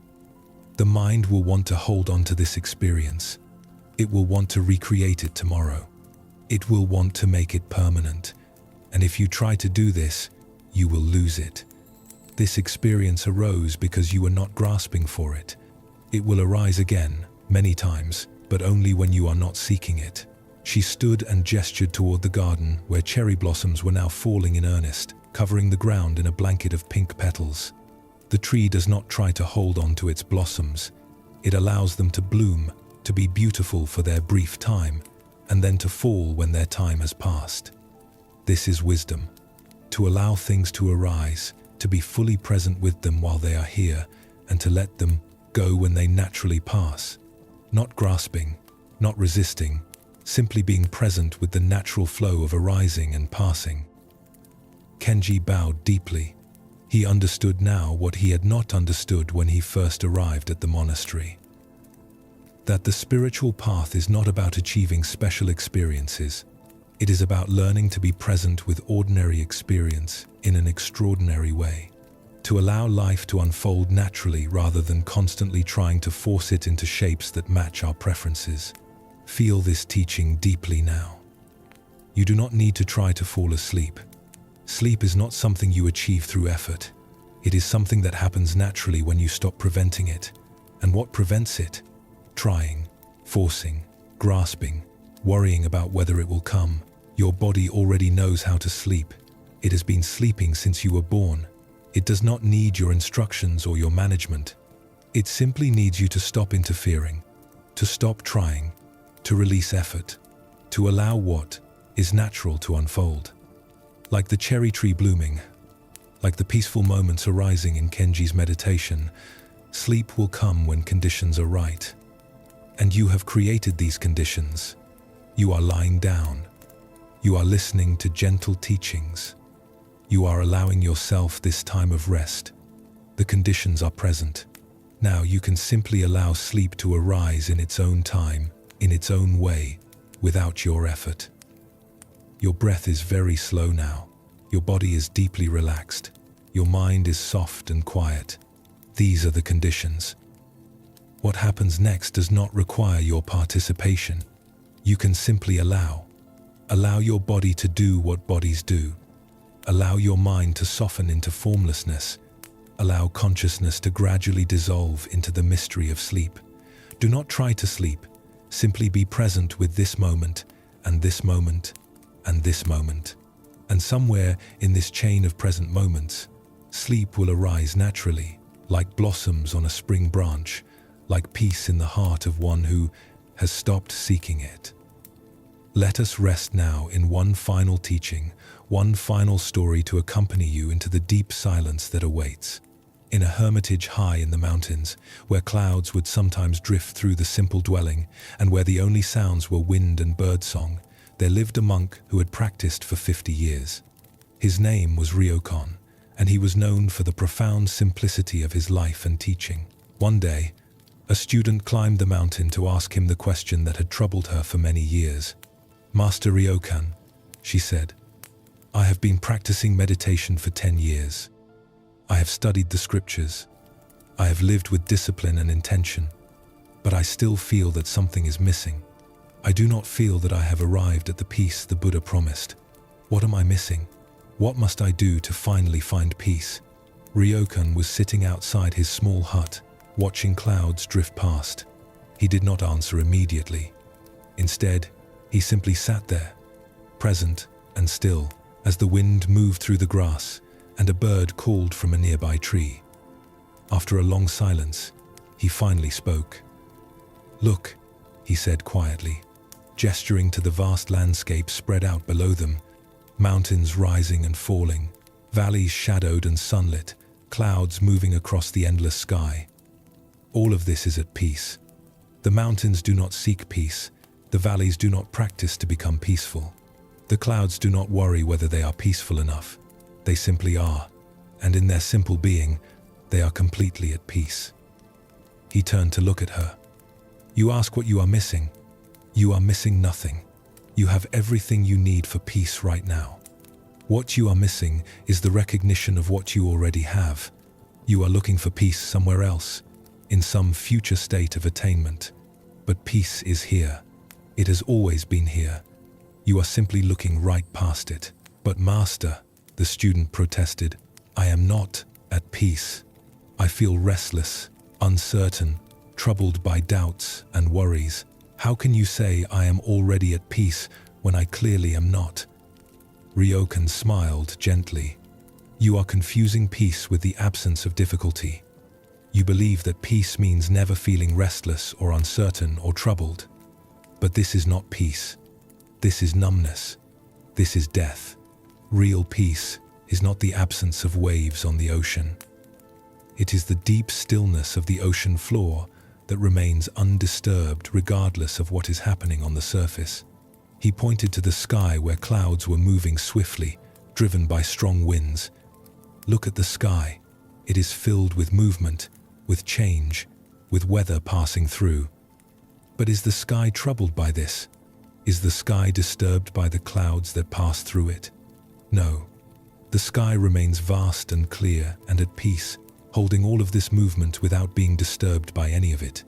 The mind will want to hold on to this experience. It will want to recreate it tomorrow. It will want to make it permanent. And if you try to do this, you will lose it. This experience arose because you were not grasping for it. It will arise again, many times, but only when you are not seeking it. She stood and gestured toward the garden where cherry blossoms were now falling in earnest, covering the ground in a blanket of pink petals. The tree does not try to hold on to its blossoms. It allows them to bloom, to be beautiful for their brief time, and then to fall when their time has passed. This is wisdom. To allow things to arise, to be fully present with them while they are here, and to let them go when they naturally pass. Not grasping, not resisting, simply being present with the natural flow of arising and passing. Kenji bowed deeply. He understood now what he had not understood when he first arrived at the monastery. That the spiritual path is not about achieving special experiences. It is about learning to be present with ordinary experience in an extraordinary way. To allow life to unfold naturally rather than constantly trying to force it into shapes that match our preferences. Feel this teaching deeply now. You do not need to try to fall asleep. Sleep is not something you achieve through effort. It is something that happens naturally when you stop preventing it. And what prevents it? Trying, forcing, grasping, worrying about whether it will come. Your body already knows how to sleep. It has been sleeping since you were born. It does not need your instructions or your management. It simply needs you to stop interfering, to stop trying, to release effort, to allow what is natural to unfold. Like the cherry tree blooming, like the peaceful moments arising in Kenji's meditation, sleep will come when conditions are right. And you have created these conditions. You are lying down. You are listening to gentle teachings. You are allowing yourself this time of rest. The conditions are present. Now you can simply allow sleep to arise in its own time, in its own way, without your effort. Your breath is very slow now. Your body is deeply relaxed. Your mind is soft and quiet. These are the conditions. What happens next does not require your participation. You can simply allow. Allow your body to do what bodies do. Allow your mind to soften into formlessness. Allow consciousness to gradually dissolve into the mystery of sleep. Do not try to sleep. Simply be present with this moment, and this moment, and this moment. And somewhere in this chain of present moments, sleep will arise naturally, like blossoms on a spring branch, like peace in the heart of one who has stopped seeking it. Let us rest now in one final teaching, one final story to accompany you into the deep silence that awaits. In a hermitage high in the mountains, where clouds would sometimes drift through the simple dwelling, and where the only sounds were wind and birdsong, there lived a monk who had practiced for 50 years. His name was Ryokan, and he was known for the profound simplicity of his life and teaching. One day, a student climbed the mountain to ask him the question that had troubled her for many years. "Master Ryokan," she said, "I have been practicing meditation for 10 years. I have studied the scriptures. I have lived with discipline and intention, but I still feel that something is missing. I do not feel that I have arrived at the peace the Buddha promised. What am I missing? What must I do to finally find peace?" Ryokan was sitting outside his small hut, watching clouds drift past. He did not answer immediately. Instead, he simply sat there, present and still, as the wind moved through the grass and a bird called from a nearby tree. After a long silence, he finally spoke. "Look," he said quietly, gesturing to the vast landscape spread out below them, mountains rising and falling, valleys shadowed and sunlit, clouds moving across the endless sky. All of this is at peace. The mountains do not seek peace. The valleys do not practice to become peaceful. The clouds do not worry whether they are peaceful enough. They simply are, and in their simple being, they are completely at peace. He turned to look at her. "You ask what you are missing. You are missing nothing. You have everything you need for peace right now. What you are missing is the recognition of what you already have. You are looking for peace somewhere else, in some future state of attainment. But peace is here. It has always been here. You are simply looking right past it." "But Master," the student protested, "I am not at peace. I feel restless, uncertain, troubled by doubts and worries. How can you say I am already at peace when I clearly am not? Ryokan smiled gently. You are confusing peace with the absence of difficulty. You believe that peace means never feeling restless or uncertain or troubled. But this is not peace. This is numbness. This is death. Real peace is not the absence of waves on the ocean. It is the deep stillness of the ocean floor that remains undisturbed regardless of what is happening on the surface. He pointed to the sky where clouds were moving swiftly, driven by strong winds. Look at the sky. It is filled with movement, with change, with weather passing through. But is the sky troubled by this? Is the sky disturbed by the clouds that pass through it? No. The sky remains vast and clear and at peace, holding all of this movement without being disturbed by any of it.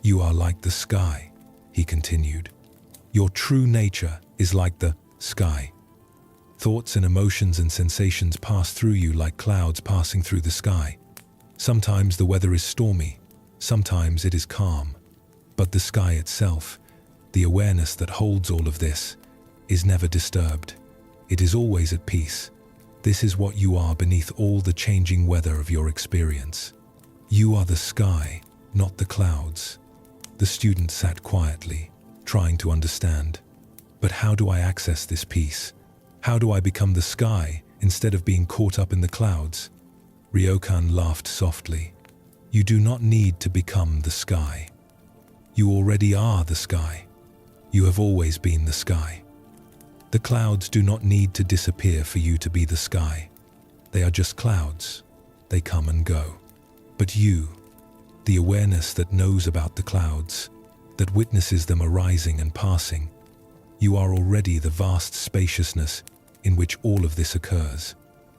You are like the sky, he continued. Your true nature is like the sky. Thoughts and emotions and sensations pass through you like clouds passing through the sky. Sometimes the weather is stormy, sometimes it is calm. But the sky itself, the awareness that holds all of this, is never disturbed. It is always at peace. This is what you are beneath all the changing weather of your experience. You are the sky, not the clouds. The student sat quietly, trying to understand. But how do I access this peace? How do I become the sky instead of being caught up in the clouds? Ryokan laughed softly. You do not need to become the sky. You already are the sky. You have always been the sky. The clouds do not need to disappear for you to be the sky. They are just clouds. They come and go. But you, the awareness that knows about the clouds, that witnesses them arising and passing, you are already the vast spaciousness in which all of this occurs.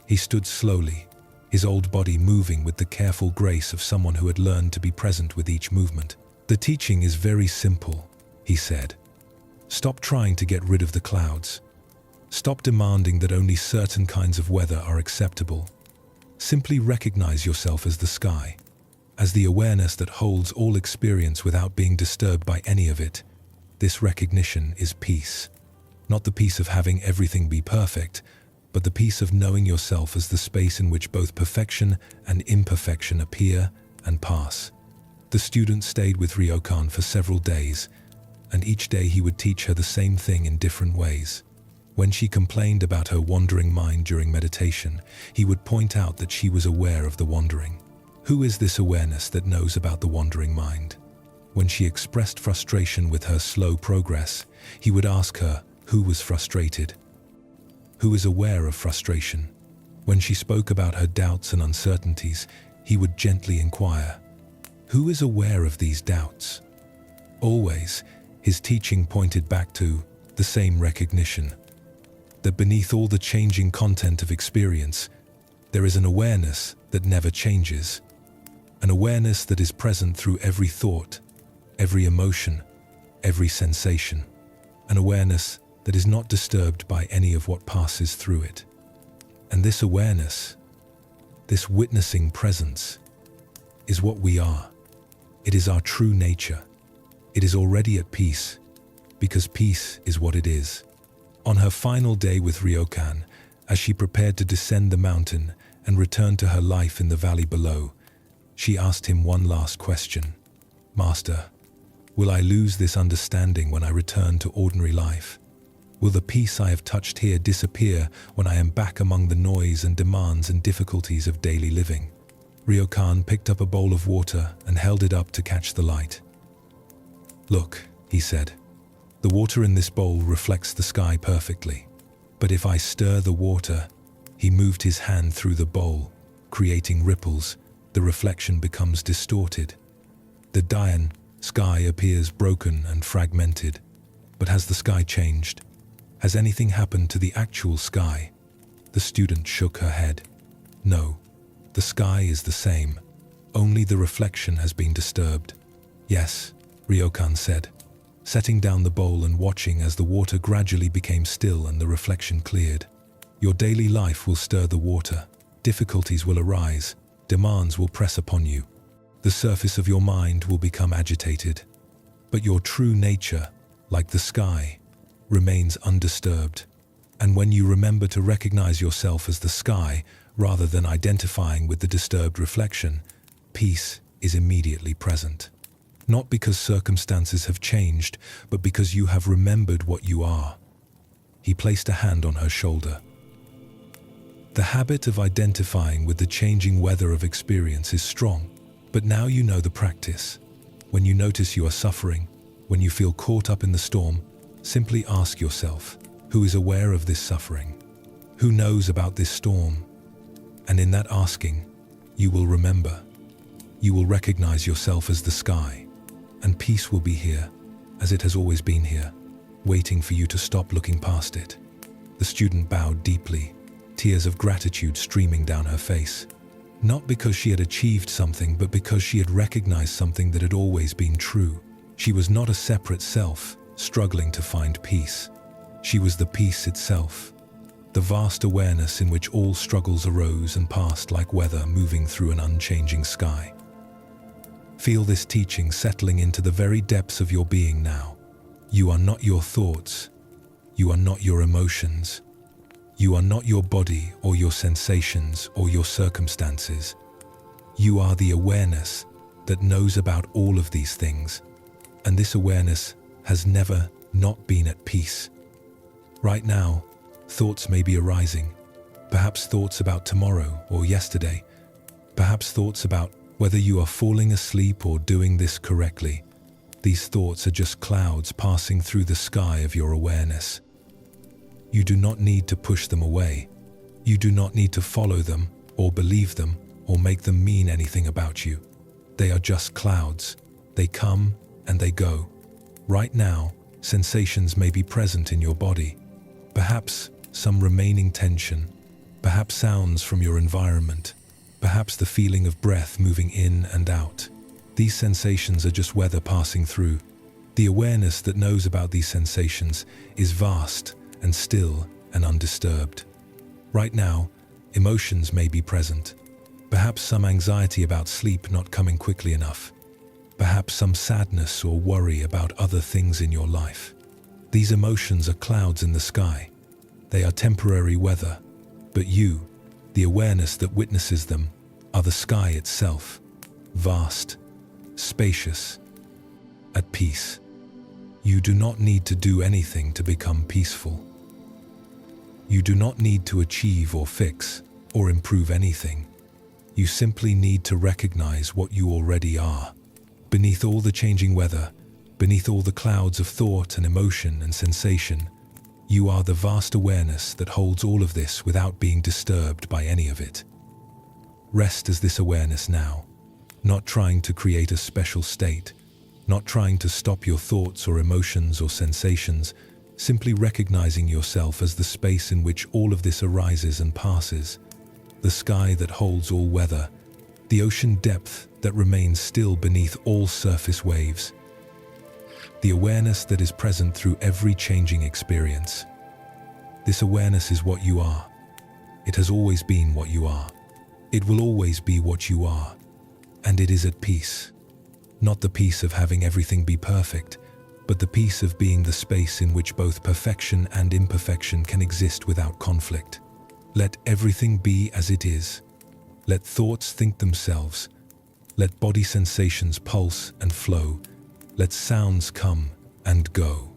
He stood slowly, his old body moving with the careful grace of someone who had learned to be present with each movement. The teaching is very simple, he said. Stop trying to get rid of the clouds. Stop demanding that only certain kinds of weather are acceptable. Simply recognize yourself as the sky, as the awareness that holds all experience without being disturbed by any of it. This recognition is peace. Not the peace of having everything be perfect, but the peace of knowing yourself as the space in which both perfection and imperfection appear and pass. The student stayed with Ryokan for several days, and each day he would teach her the same thing in different ways. When she complained about her wandering mind during meditation, he would point out that she was aware of the wandering. Who is this awareness that knows about the wandering mind? When she expressed frustration with her slow progress, he would ask her who was frustrated. Who is aware of frustration? When she spoke about her doubts and uncertainties, he would gently inquire, who is aware of these doubts? Always, his teaching pointed back to the same recognition, that beneath all the changing content of experience, there is an awareness that never changes, an awareness that is present through every thought, every emotion, every sensation, an awareness that is not disturbed by any of what passes through it. And this awareness, this witnessing presence, is what we are. It is our true nature. It is already at peace, because peace is what it is. On her final day with Ryokan, as she prepared to descend the mountain and return to her life in the valley below, she asked him one last question. Master, will I lose this understanding when I return to ordinary life? Will the peace I have touched here disappear when I am back among the noise and demands and difficulties of daily living? Ryokan picked up a bowl of water and held it up to catch the light. Look, he said, the water in this bowl reflects the sky perfectly. But if I stir the water, he moved his hand through the bowl, creating ripples. The reflection becomes distorted. The Dayan sky appears broken and fragmented. But has the sky changed? Has anything happened to the actual sky? The student shook her head. No, the sky is the same. Only the reflection has been disturbed. Yes, Ryokan said, setting down the bowl and watching as the water gradually became still and the reflection cleared. Your daily life will stir the water. Difficulties will arise. Demands will press upon you. The surface of your mind will become agitated, but your true nature, like the sky, remains undisturbed. And when you remember to recognize yourself as the sky, rather than identifying with the disturbed reflection, peace is immediately present. Not because circumstances have changed, but because you have remembered what you are. He placed a hand on her shoulder. The habit of identifying with the changing weather of experience is strong, but now you know the practice. When you notice you are suffering, when you feel caught up in the storm, simply ask yourself, who is aware of this suffering? Who knows about this storm? And in that asking, you will remember. You will recognize yourself as the sky, and peace will be here, as it has always been here, waiting for you to stop looking past it. The student bowed deeply, tears of gratitude streaming down her face. Not because she had achieved something, but because she had recognized something that had always been true. She was not a separate self, struggling to find peace. She was the peace itself, the vast awareness in which all struggles arose and passed like weather moving through an unchanging sky. Feel this teaching settling into the very depths of your being now. You are not your thoughts. You are not your emotions. You are not your body or your sensations or your circumstances. You are the awareness that knows about all of these things, and this awareness has never not been at peace. Right now, thoughts may be arising, perhaps thoughts about tomorrow or yesterday, perhaps thoughts about whether you are falling asleep or doing this correctly. These thoughts are just clouds passing through the sky of your awareness. You do not need to push them away. You do not need to follow them or believe them or make them mean anything about you. They are just clouds. They come and they go. Right now, sensations may be present in your body. Perhaps some remaining tension, perhaps sounds from your environment, perhaps the feeling of breath moving in and out. These sensations are just weather passing through. The awareness that knows about these sensations is vast and still and undisturbed. Right now, emotions may be present. Perhaps some anxiety about sleep not coming quickly enough. Perhaps some sadness or worry about other things in your life. These emotions are clouds in the sky. They are temporary weather, but you, the awareness that witnesses them, are the sky itself, vast, spacious, at peace. You do not need to do anything to become peaceful. You do not need to achieve or fix or improve anything. You simply need to recognize what you already are. Beneath all the changing weather, beneath all the clouds of thought and emotion and sensation, you are the vast awareness that holds all of this without being disturbed by any of it. Rest as this awareness now, not trying to create a special state, not trying to stop your thoughts or emotions or sensations, simply recognizing yourself as the space in which all of this arises and passes, the sky that holds all weather, the ocean depth that remains still beneath all surface waves, the awareness that is present through every changing experience. This awareness is what you are. It has always been what you are. It will always be what you are. And it is at peace. Not the peace of having everything be perfect, but the peace of being the space in which both perfection and imperfection can exist without conflict. Let everything be as it is. Let thoughts think themselves. Let body sensations pulse and flow. Let sounds come and go.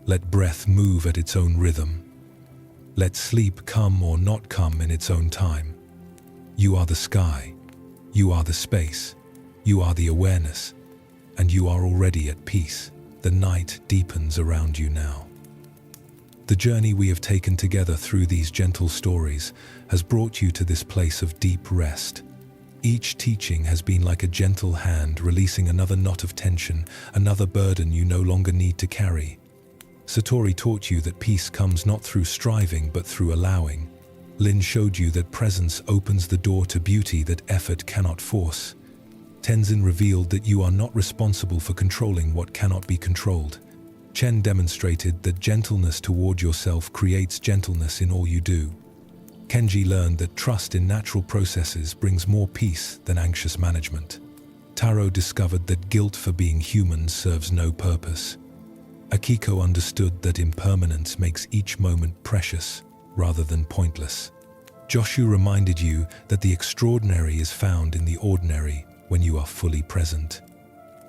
Let breath move at its own rhythm. Let sleep come or not come in its own time. You are the sky. You are the space. You are the awareness. And you are already at peace. The night deepens around you now. The journey we have taken together through these gentle stories has brought you to this place of deep rest. Each teaching has been like a gentle hand releasing another knot of tension, another burden you no longer need to carry. Satori taught you that peace comes not through striving but through allowing. Lin showed you that presence opens the door to beauty that effort cannot force. Tenzin revealed that you are not responsible for controlling what cannot be controlled. Chen demonstrated that gentleness toward yourself creates gentleness in all you do. Kenji learned that trust in natural processes brings more peace than anxious management. Taro discovered that guilt for being human serves no purpose. Akiko understood that impermanence makes each moment precious rather than pointless. Joshu reminded you that the extraordinary is found in the ordinary when you are fully present.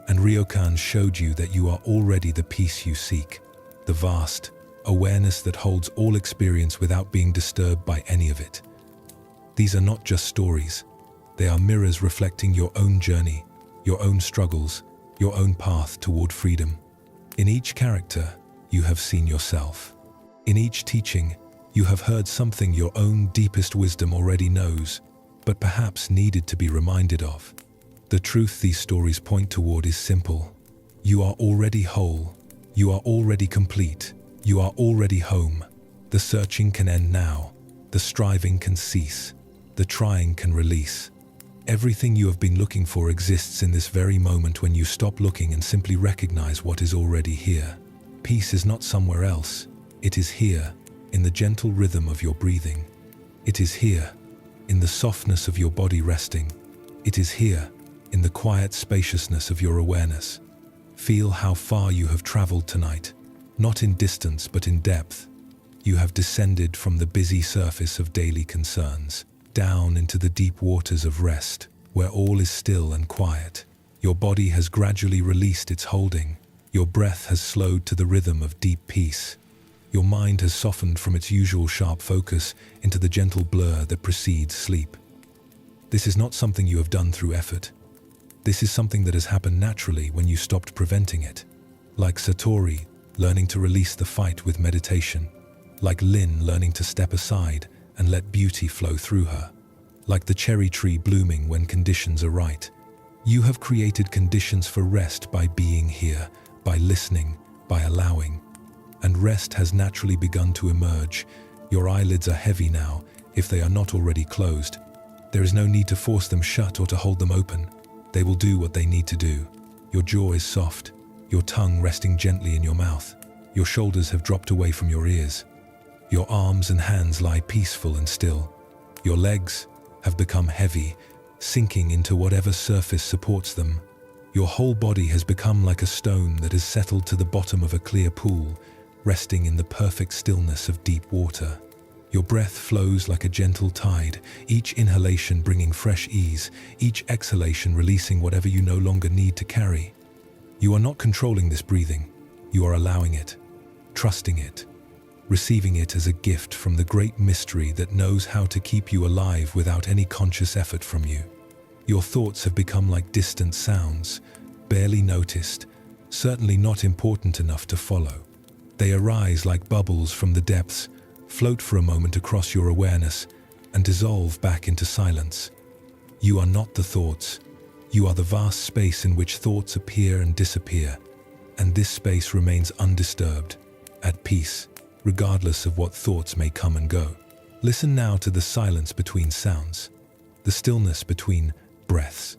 And Ryokan showed you that you are already the peace you seek, the vast awareness that holds all experience without being disturbed by any of it. These are not just stories. They are mirrors reflecting your own journey, your own struggles, your own path toward freedom. In each character, you have seen yourself. In each teaching, you have heard something your own deepest wisdom already knows, but perhaps needed to be reminded of. The truth these stories point toward is simple. You are already whole. You are already complete. You are already home. The searching can end now. The striving can cease. The trying can release. Everything you have been looking for exists in this very moment when you stop looking and simply recognize what is already here. Peace is not somewhere else. It is here, in the gentle rhythm of your breathing. It is here, in the softness of your body resting. It is here, in the quiet spaciousness of your awareness. Feel how far you have traveled tonight, not in distance but in depth. You have descended from the busy surface of daily concerns, down into the deep waters of rest, where all is still and quiet. Your body has gradually released its holding. Your breath has slowed to the rhythm of deep peace. Your mind has softened from its usual sharp focus into the gentle blur that precedes sleep. This is not something you have done through effort. This is something that has happened naturally when you stopped preventing it. Like Satori, learning to release the fight with meditation. Like Lin, learning to step aside and let beauty flow through her. Like the cherry tree blooming when conditions are right. You have created conditions for rest by being here, by listening, by allowing. And rest has naturally begun to emerge. Your eyelids are heavy now, if they are not already closed. There is no need to force them shut or to hold them open. They will do what they need to do. Your jaw is soft, your tongue resting gently in your mouth. Your shoulders have dropped away from your ears. Your arms and hands lie peaceful and still. Your legs have become heavy, sinking into whatever surface supports them. Your whole body has become like a stone that has settled to the bottom of a clear pool, resting in the perfect stillness of deep water. Your breath flows like a gentle tide, each inhalation bringing fresh ease, each exhalation releasing whatever you no longer need to carry. You are not controlling this breathing. You are allowing it, trusting it, receiving it as a gift from the great mystery that knows how to keep you alive without any conscious effort from you. Your thoughts have become like distant sounds, barely noticed, certainly not important enough to follow. They arise like bubbles from the depths, float for a moment across your awareness, and dissolve back into silence. You are not the thoughts. You are the vast space in which thoughts appear and disappear, and this space remains undisturbed, at peace, regardless of what thoughts may come and go. Listen now to the silence between sounds, the stillness between breaths,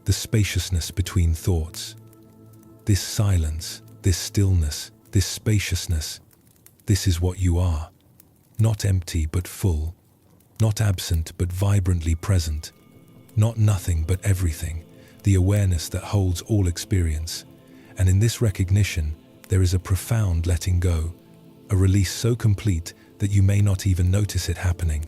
the spaciousness between thoughts. This silence, this stillness, this spaciousness, this is what you are. Not empty but full, not absent but vibrantly present, not nothing but everything, the awareness that holds all experience. And in this recognition, there is a profound letting go, a release so complete that you may not even notice it happening.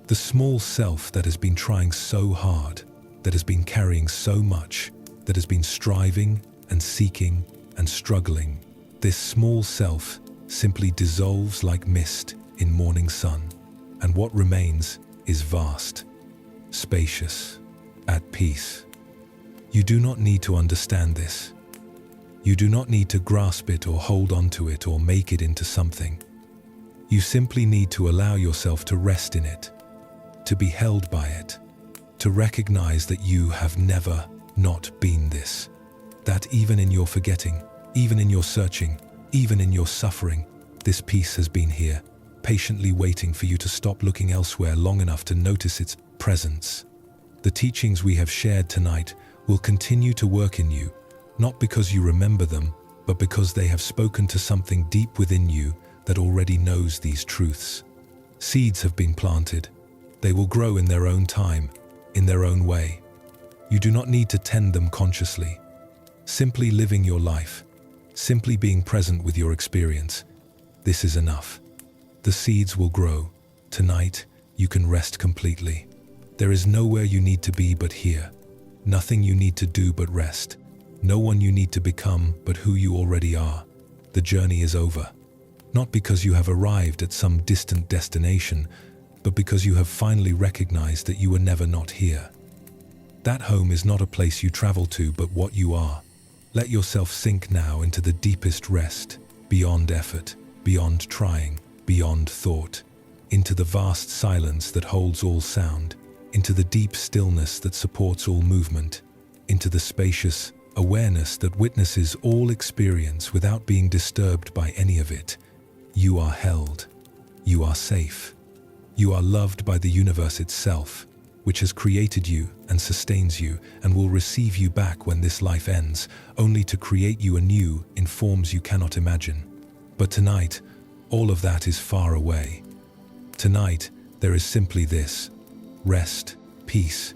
The small self that has been trying so hard, that has been carrying so much, that has been striving and seeking and struggling, this small self simply dissolves like mist in morning sun, and what remains is vast, spacious, at peace. You do not need to understand this. You do not need to grasp it or hold on to it or make it into something. You simply need to allow yourself to rest in it, to be held by it, to recognize that you have never not been this, that even in your forgetting, even in your searching, even in your suffering, this peace has been here, patiently waiting for you to stop looking elsewhere long enough to notice its presence. The teachings we have shared tonight will continue to work in you, not because you remember them, but because they have spoken to something deep within you that already knows these truths. Seeds have been planted. They will grow in their own time, in their own way. You do not need to tend them consciously. Simply living your life, simply being present with your experience, this is enough. The seeds will grow. Tonight, you can rest completely. There is nowhere you need to be but here. Nothing you need to do but rest. No one you need to become but who you already are. The journey is over. Not because you have arrived at some distant destination, but because you have finally recognized that you were never not here. That home is not a place you travel to, but what you are. Let yourself sink now into the deepest rest, beyond effort, beyond trying, beyond thought, into the vast silence that holds all sound, into the deep stillness that supports all movement, into the spacious awareness that witnesses all experience without being disturbed by any of it. You are held. You are safe. You are loved by the universe itself, which has created you and sustains you and will receive you back when this life ends, only to create you anew in forms you cannot imagine. But tonight, all of that is far away. Tonight, there is simply this: rest, peace,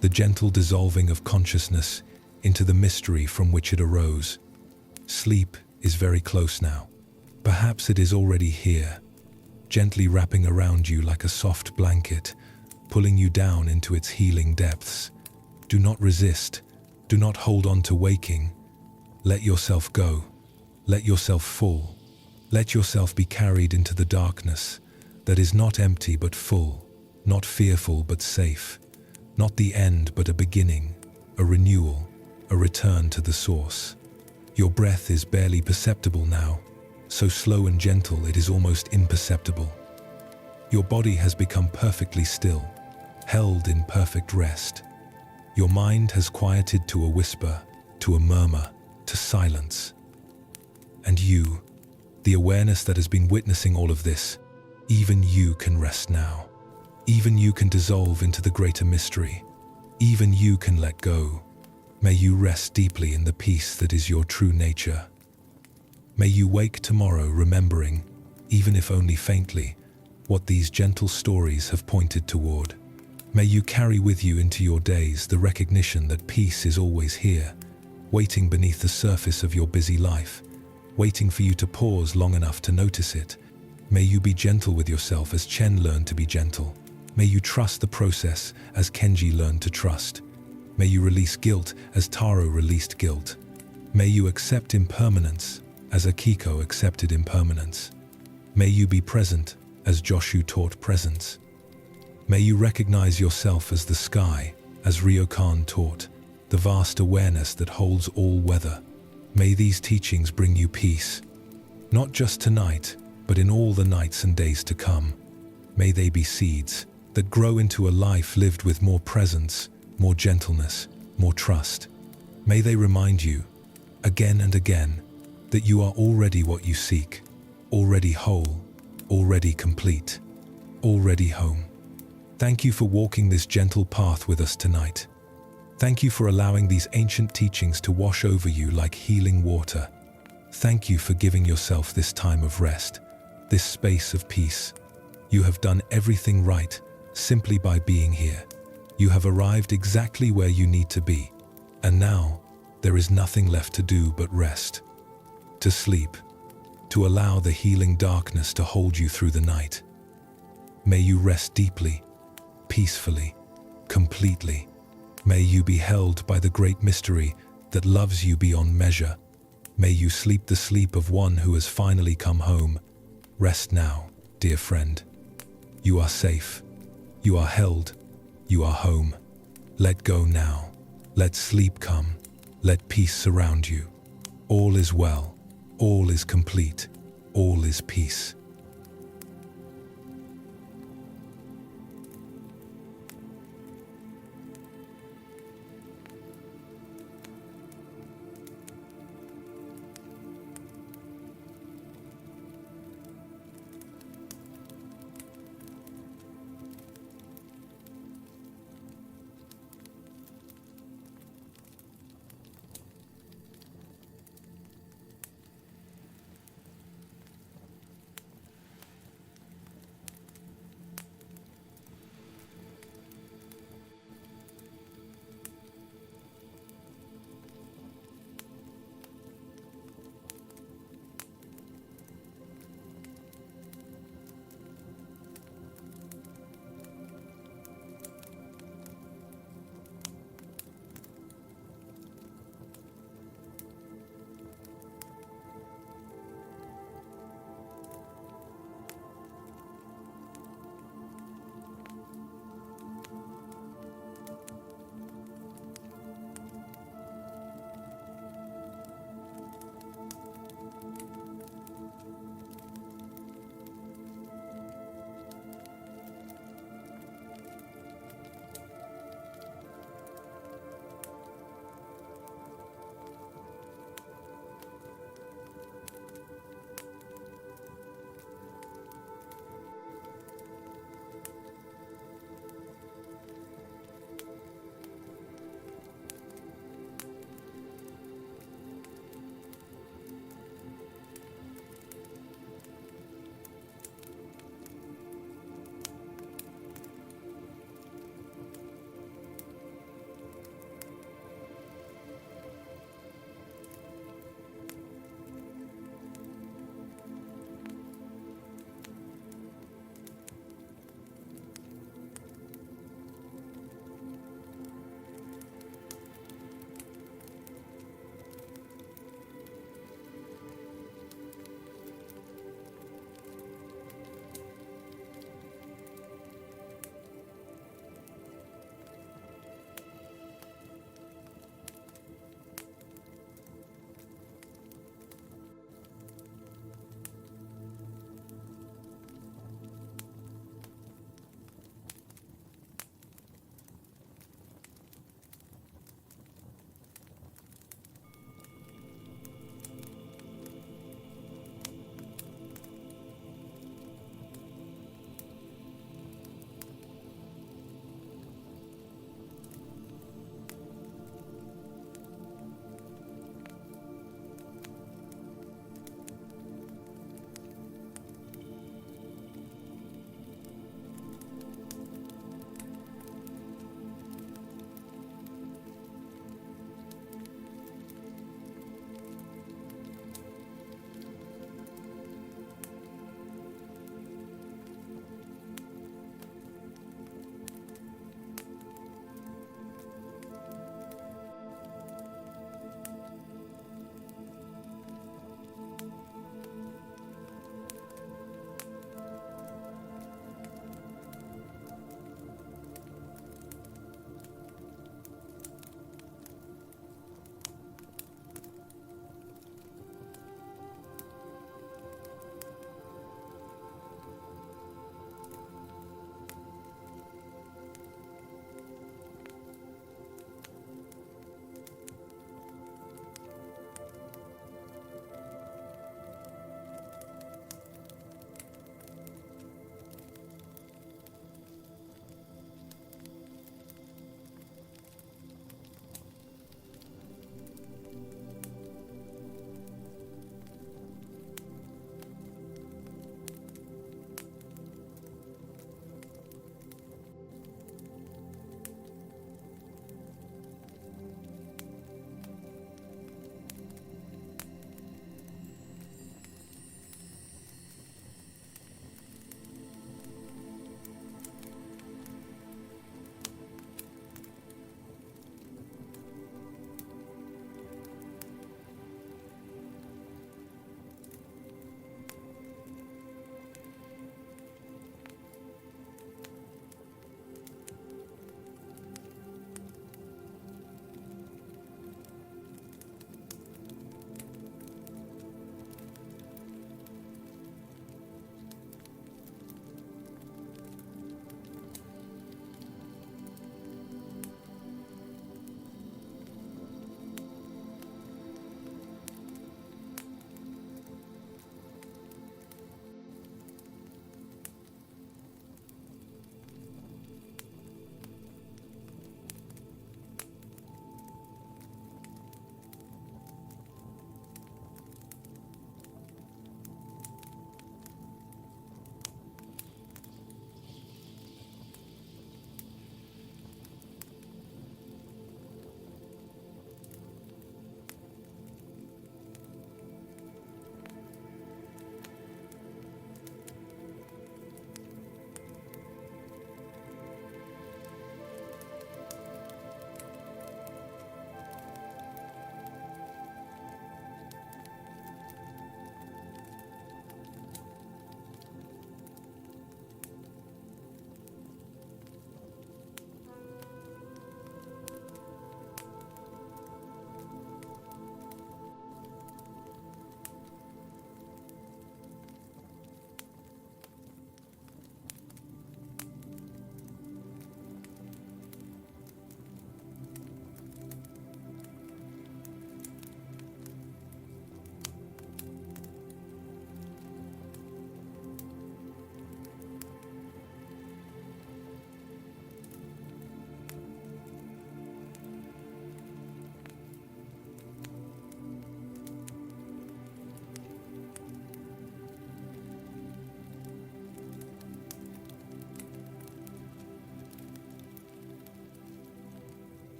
the gentle dissolving of consciousness into the mystery from which it arose. Sleep is very close now. Perhaps it is already here, gently wrapping around you like a soft blanket, pulling you down into its healing depths. Do not resist. Do not hold on to waking. Let yourself go. Let yourself fall. Let yourself be carried into the darkness that is not empty but full, not fearful but safe, not the end but a beginning, a renewal, a return to the source. Your breath is barely perceptible now, so slow and gentle it is almost imperceptible. Your body has become perfectly still, held in perfect rest. Your mind has quieted to a whisper, to a murmur, to silence. And you, the awareness that has been witnessing all of this, even you can rest now. Even you can dissolve into the greater mystery. Even you can let go. May you rest deeply in the peace that is your true nature. May you wake tomorrow remembering, even if only faintly, what these gentle stories have pointed toward. May you carry with you into your days the recognition that peace is always here, waiting beneath the surface of your busy life, waiting for you to pause long enough to notice it. May you be gentle with yourself as Chen learned to be gentle. May you trust the process as Kenji learned to trust. May you release guilt as Taro released guilt. May you accept impermanence as Akiko accepted impermanence. May you be present as Joshu taught presence. May you recognize yourself as the sky, as Ryokan taught, the vast awareness that holds all weather. May these teachings bring you peace, not just tonight, but in all the nights and days to come. May they be seeds that grow into a life lived with more presence, more gentleness, more trust. May they remind you, again and again, that you are already what you seek, already whole, already complete, already home. Thank you for walking this gentle path with us tonight. Thank you for allowing these ancient teachings to wash over you like healing water. Thank you for giving yourself this time of rest, this space of peace. You have done everything right simply by being here. You have arrived exactly where you need to be. And now, there is nothing left to do but rest. To sleep. To allow the healing darkness to hold you through the night. May you rest deeply, peacefully, completely. May you be held by the great mystery that loves you beyond measure. May you sleep the sleep of one who has finally come home. Rest now, dear friend. You are safe. You are held. You are home. Let go now. Let sleep come. Let peace surround you. All is well. All is complete. All is peace.